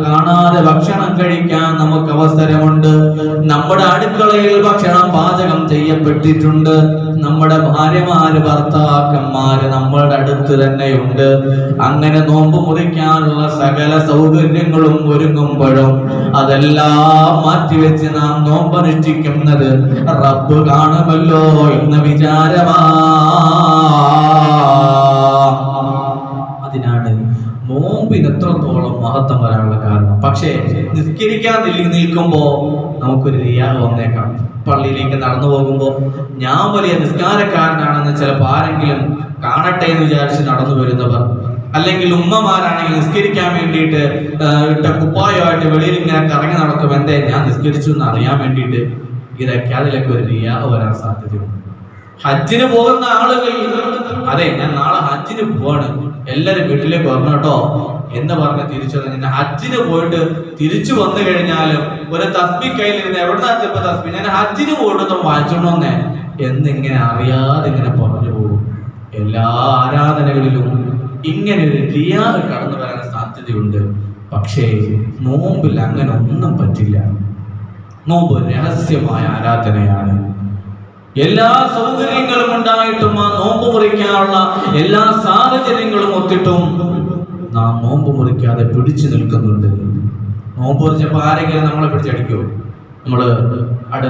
കാണാതെ ഭക്ഷണം കഴിക്കാൻ നമുക്ക് അവസരമുണ്ട്. നമ്മുടെ അടുക്കളയിൽ ഭക്ഷണം പാചകം ചെയ്യപ്പെട്ടിട്ടുണ്ട്. നമ്മുടെ ഭാര്യമാര് ഭർത്താക്കന്മാര് നമ്മളുടെ അടുത്ത് തന്നെയുണ്ട്. അങ്ങനെ നോമ്പ് മുറിക്കാനുള്ള സകല സൗകര്യങ്ങളും ഒരുങ്ങുമ്പോഴും അതെല്ലാം മാറ്റിവെച്ച് നാം നോമ്പനുഷ്ഠിക്കുന്നത് റബ്ബ് കാണുമല്ലോ എന്ന വിചാരമാ. അതിനാണ് നോമ്പിന് എത്രത്തോളം മഹത്വം വരാനുള്ള കാരണം. പക്ഷേ നിസ്കരിക്കാൻ നിൽക്കുമ്പോ നമുക്കൊരു റിയാ വന്നേക്കാം. പള്ളിയിലേക്ക് നടന്നു പോകുമ്പോൾ ഞാൻ വലിയ നിസ്കാരക്കാരനാണെന്ന് ചിലപ്പോൾ ആരെങ്കിലും കാണട്ടെ എന്ന് വിചാരിച്ച് നടന്നു വരുന്നവർ, അല്ലെങ്കിൽ ഉമ്മമാരാണെങ്കിൽ നിസ്കരിക്കാൻ വേണ്ടിയിട്ട് ഇട്ട കുപ്പായമായിട്ട് വെളിയിൽ ഇങ്ങനെ കറങ്ങി നടക്കും. എന്തേ ഞാൻ നിസ്കരിച്ചു എന്ന് അറിയാൻ വേണ്ടിയിട്ട്. അതിലൊക്കെ ഒരു റിയാ വരാൻ സാധ്യതയുണ്ട്. ഹജ്ജിന് പോകുന്ന ആളുകൾ, അതെ ഞാൻ നാളെ ഹജ്ജിന് പോവാണ്, എല്ലാരും വീട്ടിലേക്ക് വരണം കേട്ടോ എന്ന് പറഞ്ഞ് തിരിച്ചു വന്നു. ഹജ്ജിന് പോയിട്ട് തിരിച്ചു വന്നു കഴിഞ്ഞാലും ഒരു തസ്ബി കയ്യിലിരുന്ന് എവിടുന്നാ ചിലപ്പോ തസ്ബി ഞാൻ ഹജ്ജിന് പോയിട്ട് വായിച്ചോണ്ടോന്നേ എന്നിങ്ങനെ അറിയാതെ ഇങ്ങനെ പറഞ്ഞു പോകും. എല്ലാ ആരാധനകളിലും ഇങ്ങനെ ഒരു റിയാ കടന്നു വരാൻ സാധ്യതയുണ്ട്. പക്ഷേ നോമ്പിൽ അങ്ങനെ ഒന്നും പറ്റില്ല. നോമ്പ് രഹസ്യമായ ആരാധനയാണ്. എല്ലാ സൗകര്യങ്ങളും ഉണ്ടായിട്ടും ആ നോമ്പ് മുറിക്കാനുള്ള എല്ലാ സാഹചര്യങ്ങളും ഒത്തിട്ടും നാം നോമ്പ് മുറിക്കാതെ പിടിച്ചു നിൽക്കുന്നുണ്ട്. നോമ്പ് മുറിച്ചപ്പോ ആരെങ്കിലും നമ്മളെ പിടിച്ചടിക്കോ?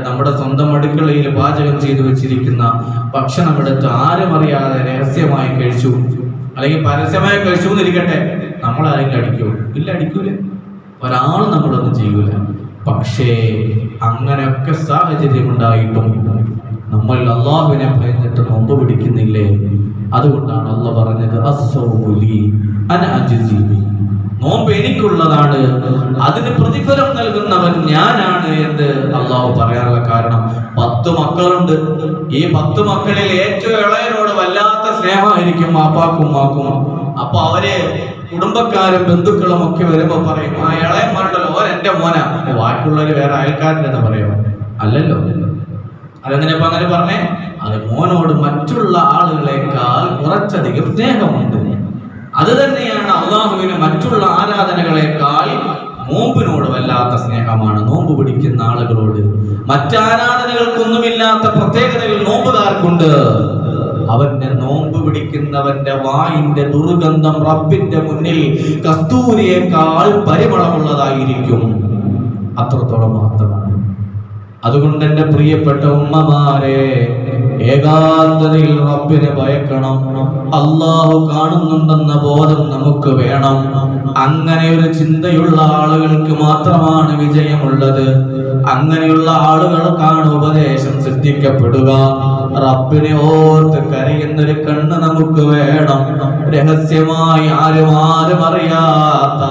നമ്മുടെ സ്വന്തം അടുക്കളയിൽ പാചകം ചെയ്തു വെച്ചിരിക്കുന്ന ഭക്ഷണം എടുത്ത് ആരും അറിയാതെ രഹസ്യമായി കഴിച്ചു, അല്ലെങ്കിൽ പരസ്യമായി കഴിച്ചു എന്നിരിക്കട്ടെ, നമ്മളാരെങ്കിലും അടിക്കോ? ഇല്ല, അടിക്കൂല. ഒരാളും നമ്മളൊന്നും ചെയ്യൂല. പക്ഷേ അങ്ങനെയൊക്കെ സാഹചര്യം ഉണ്ടായിട്ടും നമ്മൾ അള്ളാഹുവിനെ ഭയന്നിട്ട് നോമ്പ് പിടിക്കുന്നില്ലേ? അതുകൊണ്ടാണ് അള്ളാഹ് പറഞ്ഞത് അസ്സൗമുലി അന അജ്സി ബി, നോമ്പ് എനിക്കുള്ളതാണ്, അതിന് പ്രതിഫലം നൽകുന്നവൻ ഞാനാണ് എന്ന് അള്ളാഹു പറയാനുള്ള കാരണം 10 മക്കളുണ്ട്. ഈ 10 മക്കളിൽ ഏറ്റവും ഇളയനോട് വല്ലാത്ത സ്നേഹമായിരിക്കും വാപ്പാക്കും ഉമ്മാക്കും. അപ്പൊ അവര് കുടുംബക്കാരും ബന്ധുക്കളും ഒക്കെ വരുമ്പോ പറയും, ആ ഇളയന്മാരുണ്ടല്ലോ ഓൻ എന്റെ മോനാ, ബാക്കിയുള്ളവര് വേറെ അയൽക്കാരനെന്ന് പറയോ? അല്ലല്ലോ. അതെങ്ങനെയപ്പോ അങ്ങനെ പറഞ്ഞേ? അത് മോനോട് മറ്റുള്ള ആളുകളെക്കാൾ കുറച്ചധികം സ്നേഹമുണ്ട്. അത് തന്നെയാണ് അള്ളാഹുവിന് മറ്റുള്ള ആരാധനകളെക്കാൾ നോമ്പിനോട് വല്ലാത്ത സ്നേഹമാണ്. നോമ്പ് പിടിക്കുന്ന ആളുകളോട് മറ്റാരാധനകൾക്കൊന്നുമില്ലാത്ത പ്രത്യേകതകൾ നോമ്പുകാർക്കുണ്ട്. അവന്റെ നോമ്പ് പിടിക്കുന്നവന്റെ വായിന്റെ ദുർഗന്ധം റബ്ബിന്റെ മുന്നിൽ കസ്തൂരിയേക്കാൾ പരിമളമുള്ളതായിരിക്കും. അത്രത്തോളം മാത്രമാണ്. അതുകൊണ്ട് എന്റെ പ്രിയപ്പെട്ട ഉമ്മമാരെ, ഏകാന്തതയിൽ റബ്ബിനെ ഭയക്കണം. അല്ലാഹു കാണുന്നുണ്ടെന്ന ബോധം നമുക്ക് വേണം. അങ്ങനെ ഒരു ചിന്തയുള്ള ആളുകൾക്ക് മാത്രമാണ് വിജയമുള്ളത്. അങ്ങനെയുള്ള ആളുകൾക്കാണ് ഉപദേശം സിദ്ധിക്കപ്പെടുക. റബ്ബിനെ ഓർത്ത് കരയുന്നൊരു കണ്ണ് നമുക്ക് വേണം. രഹസ്യമായി ആരും അറിയാത്ത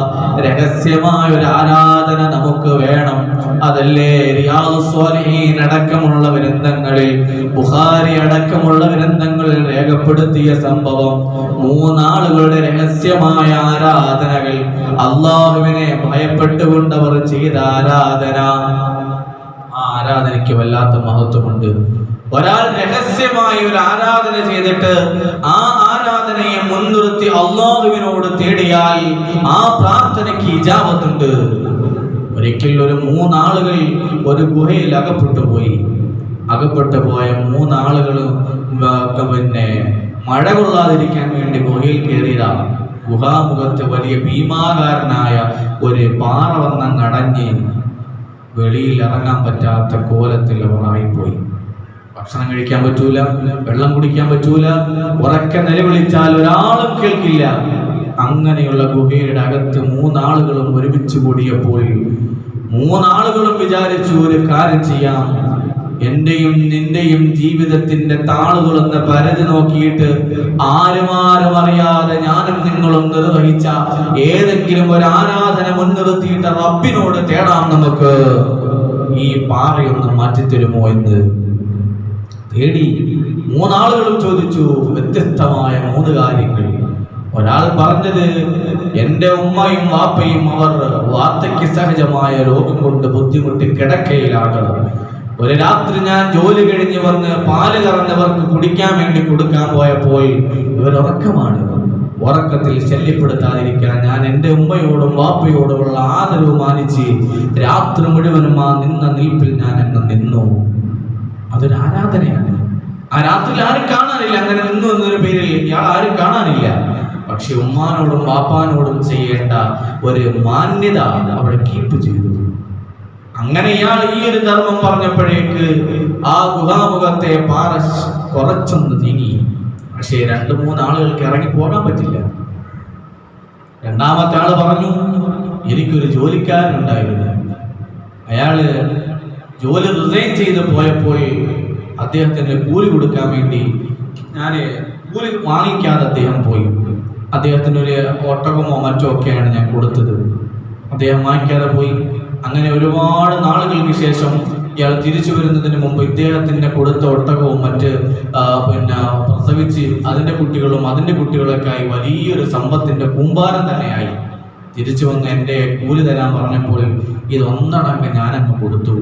രഹസ്യമായ ഒരു ആരാധന നമുക്ക് വേണം. അതല്ലേ റിയാദുസ് സ്വാലിഹീൻ അടക്കമുള്ള ഗ്രന്ഥങ്ങളിൽ, ബുഖാരി അടക്കമുള്ള ഗ്രന്ഥങ്ങളിൽ രേഖപ്പെടുത്തിയ സംഭവം. 3 ആളുകളുടെ രഹസ്യമായ ആരാധനകൾ, അള്ളാഹുവിനെ ഭയപ്പെട്ടുകൊണ്ടവർ ചെയ്ത ആരാധന. ആ ആരാധനയ്ക്ക് വല്ലാത്ത മഹത്വമുണ്ട്. ഒരാൾ രഹസ്യമായി ഒരു ആരാധന ചെയ്തിട്ട് ആ ആരാധനയെ മുൻനിർത്തി അള്ളാഹുവിനോട് തേടിയാൽ ആ പ്രാർത്ഥനയ്ക്ക് ഇജാബത്തുണ്ട്. ഒരിക്കൽ ഒരു 3 ആളുകൾ ഒരു ഗുഹയിൽ അകപ്പെട്ടു പോയ 3 ആളുകളും മഴ കൊള്ളാതിരിക്കാൻ വേണ്ടി ഗുഹയിൽ കയറിയതാണ്. ഗുഹാമുഖത്ത് വലിയ ഭീമാകാരനായ ഒരു പാറ വന്നടഞ്ഞ് വെളിയിൽ ഇറങ്ങാൻ പറ്റാത്ത കോലത്തിൽ അവർ ആയിപ്പോയി. ഭക്ഷണം കഴിക്കാൻ പറ്റൂല, വെള്ളം കുടിക്കാൻ പറ്റൂല, ഉറക്കെ നിലവിളിച്ചാൽ ഒരാളും കേൾക്കില്ല. അങ്ങനെയുള്ള ഗുഹയുടെ അകത്ത് 3 ആളുകളും ഒരുമിച്ച് കൂടിയപ്പോൾ 3 ആളുകളും വിചാരിച്ചു, ഒരു കാര്യം ചെയ്യാം, എന്റെയും നിന്റെയും ജീവിതത്തിന്റെ താളുകളൊന്ന് പരതി നോക്കിയിട്ട് ആരും അറിയാതെ ഞാനും നിങ്ങളും നിർവഹിച്ച ഏതെങ്കിലും ഒരു ആരാധന മുൻനിർത്തിയിട്ട് റബ്ബിനോട് തേടാം, നമുക്ക് ഈ പാറയൊന്ന് മാറ്റിത്തരുമോ എന്ന് തേടി. മൂന്നാളുകളും ചോദിച്ചു വ്യത്യസ്തമായ 3 കാര്യങ്ങൾ. ഒരാൾ പറഞ്ഞത്, എന്റെ ഉമ്മയും വാപ്പയും അവർ വാർദ്ധക്യ സഹജമായ രോഗം കൊണ്ട് ബുദ്ധിമുട്ടി കിടക്കയിലാണ്. ഒരു രാത്രി ഞാൻ ജോലി കഴിഞ്ഞ് വന്ന് പാല് കറന്നവർക്ക് കുടിക്കാൻ വേണ്ടി കൊടുക്കാൻ പോയപ്പോൾ ഇവർ ഉറക്കമാണ്. ഉറക്കത്തിൽ ശല്യപ്പെടുത്താതിരിക്കാൻ ഞാൻ എൻ്റെ ഉമ്മയോടും വാപ്പയോടുമുള്ള ആദരവ് മാനിച്ച് രാത്രി മുഴുവനും ആ നിന്ന നിൽപ്പിൽ ഞാൻ അങ്ങ് നിന്നു. അതൊരു ആരാധനയാണ്. ആ രാത്രിയിൽ ആരും കാണാനില്ല, അങ്ങനെ നിന്നു എന്നൊരു പേരിൽ ഇയാൾ ആരും കാണാനില്ല. പക്ഷെ ഉമ്മാനോടും വാപ്പാനോടും ചെയ്യേണ്ട ഒരു മാന്യത അവിടെ കീപ്പ് ചെയ്തു. അങ്ങനെ ഇയാൾ ഈ ഒരു ധർമ്മം പറഞ്ഞപ്പോഴേക്ക് ആ ഗുഹാമുഖത്തെ പാറ കുറച്ചൊന്ന് നീങ്ങി. പക്ഷേ 2-3 ആളുകൾക്ക് ഇറങ്ങി പോകാൻ പറ്റില്ല. രണ്ടാമത്തെ ആള് പറഞ്ഞു, എനിക്കൊരു ജോലിക്കാരനുണ്ടായിരുന്നു. അയാള് ജോലി റിസൈൻ ചെയ്ത് പോയപ്പോൾ അദ്ദേഹത്തിന് കൂലി കൊടുക്കാൻ വേണ്ടി ഞാൻ കൂലി വാങ്ങിക്കാതെ അദ്ദേഹം പോയി. അദ്ദേഹത്തിനൊരു ഒട്ടകമോ മറ്റോ ഒക്കെയാണ് ഞാൻ കൊടുത്തത്. അദ്ദേഹം വാങ്ങിക്കാതെ പോയി. അങ്ങനെ ഒരുപാട് നാളുകൾക്ക് ശേഷം ഇയാൾ തിരിച്ചു വരുന്നതിന് മുമ്പ് ഇദ്ദേഹത്തിന് കൊടുത്ത ഒട്ടകവും മറ്റ് പ്രസവിച്ച് അതിൻ്റെ കുട്ടികളും അതിൻ്റെ കുട്ടികളൊക്കെ ആയി വലിയൊരു സമ്പത്തിന്റെ കൂമ്പാരം തന്നെയായി. തിരിച്ചു വന്ന് എൻ്റെ കൂലി തരാൻ പറഞ്ഞപ്പോൾ ഇതൊന്നടങ്കം ഞാനങ്ങ് കൊടുത്തു.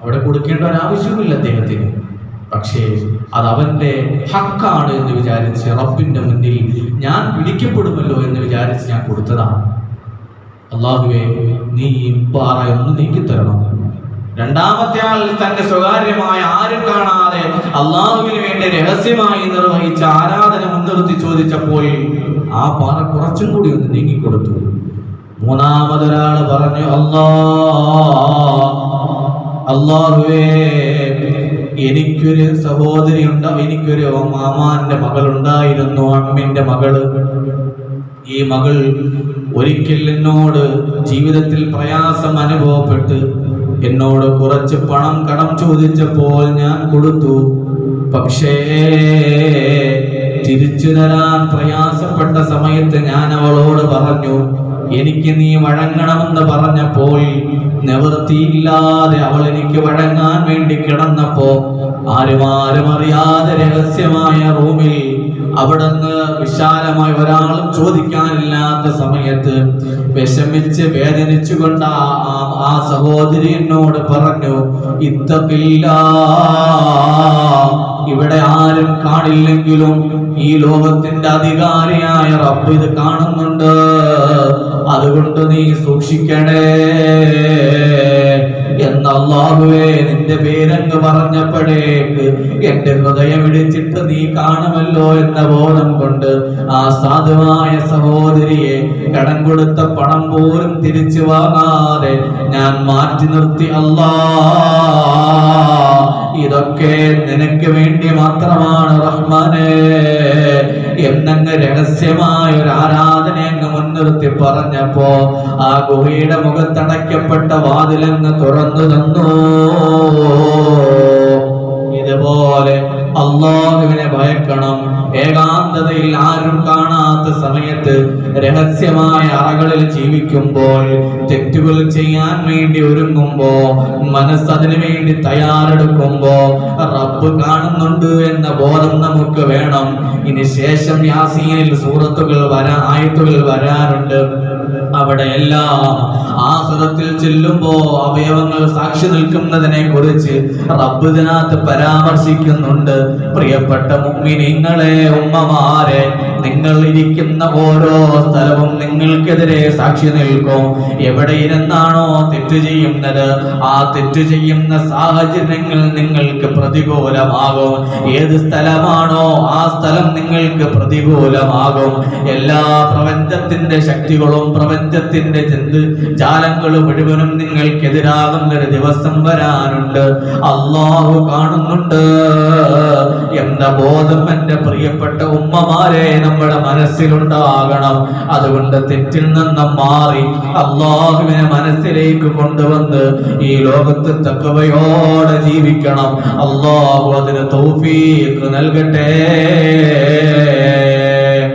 അവിടെ കൊടുക്കേണ്ട ഒരാവശ്യമില്ല അദ്ദേഹത്തിന്. പക്ഷേ അത് അവന്റെ ഹക്കാണ് എന്ന് വിചാരിച്ച് റബ്ബിന്റെ മുന്നിൽ ഞാൻ പിടിക്കപ്പെടുമല്ലോ എന്ന് വിചാരിച്ച് ഞാൻ കൊടുത്തതാണ്. അല്ലാഹുവേ, നീ ഈ പാറയൊന്ന് നീക്കിത്തരണം. രണ്ടാമത്തെ ആൾ തന്റെ സ്വകാര്യമായ ആരും കാണാതെ അള്ളാഹുവിന് വേണ്ടി രഹസ്യമായി നിർവഹിച്ച ആരാധന മുൻനിർത്തി ചോദിച്ചപ്പോൾ ആ പാറ കുറച്ചും കൂടി ഒന്ന് നീങ്ങിക്കൊടുത്തു. മൂന്നാമതൊരാൾ പറഞ്ഞു, അല്ലാഹുവേ, എനിക്കൊരു സഹോദരി എനിക്കൊരു മാമാന്റെ മകളുണ്ടായിരുന്നു, അമ്മിന്റെ മകള്. ഈ മകൾ ഒരിക്കൽ എന്നോട് ജീവിതത്തിൽ പ്രയാസം അനുഭവപ്പെട്ട് എന്നോട് കുറച്ച് പണം കടം ചോദിച്ചപ്പോൾ ഞാൻ കൊടുത്തു. പക്ഷേ തിരിച്ചു തരാൻ പ്രയാസപ്പെട്ട സമയത്ത് ഞാൻ അവളോട് പറഞ്ഞു, എനിക്ക് നീ വഴങ്ങണമെന്ന് പറഞ്ഞപ്പോൾ നിവൃത്തിയില്ലാതെ അവൾ എനിക്ക് വഴങ്ങാൻ വേണ്ടി കിടന്നപ്പോ ആരും അറിയാതെ രഹസ്യമായ റൂമിൽ അവിടുന്ന് വിശാലമായി ഒരാളും ചോദിക്കാനില്ലാത്ത സമയത്ത് വിഷമിച്ച് വേദനിച്ചുകൊണ്ട് ആ സഹോദരി എന്നോട് പറഞ്ഞു, ഇത്തഖില്ലാ, ഇവിടെ ആരും കാണില്ലെങ്കിലും ഈ ലോകത്തിന്റെ അധികാരിയായ റബ്ബ് ഇത് കാണുന്നുണ്ട്, അതുകൊണ്ട് നീ സൂക്ഷിക്കണേ എന്ന് അല്ലാഹുവേ നിന്റെ പേരങ്ങ് പറഞ്ഞപ്പോഴേക്ക് എന്റെ ഹൃദയം ഇടിച്ചിട്ട് നീ കാണുമല്ലോ എന്ന ബോധം കൊണ്ട് ആ സാധുവായ സഹോദരിയെ കടം കൊടുത്ത പണം പോലും തിരിച്ചു വാങ്ങാതെ ഞാൻ മാറ്റി നിർത്തി. അല്ലാ, ഇതൊക്കെ നിനക്ക് വേണ്ടി മാത്രമാണ് റഹ്മാനേ എന്നങ്ങ് രഹസ്യമായ ഒരു ആരാധന അങ്ങ് മുൻനിർത്തി പറഞ്ഞപ്പോ ആ ഗുഹയുടെ മുഖത്തടയ്ക്കപ്പെട്ട വാതിലങ്ങ് തുറന്നു തന്നു. ഇതുപോലെ അല്ലാഹുവിനെ ഭയക്കണം. ഏകാന്തതയിൽ ആരും കാണാത്ത സമയത്ത് രഹസ്യമായ അറകളിൽ ജീവിക്കുമ്പോൾ, തെറ്റുകൾ ചെയ്യാൻ വേണ്ടി ഒരുങ്ങുമ്പോ, മനസ്സതിനു വേണ്ടി തയ്യാറെടുക്കുമ്പോ റബ്ബ് കാണുന്നുണ്ട് എന്ന ബോധം നമുക്ക് വേണം. ഇനി ശേഷം യാസീനിൽ സൂറത്തുകൾ ആയത്തുകൾ വരാറുണ്ട്. അവിടെ എല്ലാം ആഖിറത്തിൽ ചെല്ലുമ്പോ അവയവങ്ങൾ സാക്ഷി നിൽക്കുന്നതിനെ കുറിച്ച് റബ്ബ് ഇതിനകത്ത് പരാമർശിക്കുന്നുണ്ട്. പ്രിയപ്പെട്ട മുഅ്മിനീങ്ങളെ, ഉമ്മമാരെ, നിങ്ങൾ ഇരിക്കുന്ന ഓരോ സ്ഥലവും നിങ്ങൾക്കെതിരെ സാക്ഷി നിൽക്കും. എവിടെ ഇരുന്നാണോ തെറ്റ് ചെയ്യുന്നത്, ആ തെറ്റ് ചെയ്യുന്ന സാഹചര്യങ്ങൾ നിങ്ങൾക്ക് പ്രതികൂലമാകും. ഏത് സ്ഥലമാണോ ആ സ്ഥലം നിങ്ങൾക്ക് പ്രതികൂലമാകും. എല്ലാ പ്രപഞ്ചത്തിന്റെ ശക്തികളും പ്രപഞ്ചത്തിന്റെ ജാലങ്ങളും മുഴുവനും നിങ്ങൾക്കെതിരാകുന്ന ഒരു ദിവസം വരാനുണ്ട്. അല്ലാഹു കാണുന്നുണ്ട് എന്ന ബോധം എന്റെ പ്രിയപ്പെട്ട ഉമ്മമാരെ നമ്മുടെ മനസ്സിലുണ്ടാകണം. അതുകൊണ്ട് തെറ്റിൽ നിന്നും മാറി അള്ളാഹുവിനെ മനസ്സിലേക്ക് കൊണ്ടുവന്ന് ഈ ലോകത്ത് തഖ്വയോടെ ജീവിക്കണം. അള്ളാഹു അതിന് തൗഫീഖ് നൽകട്ടെ.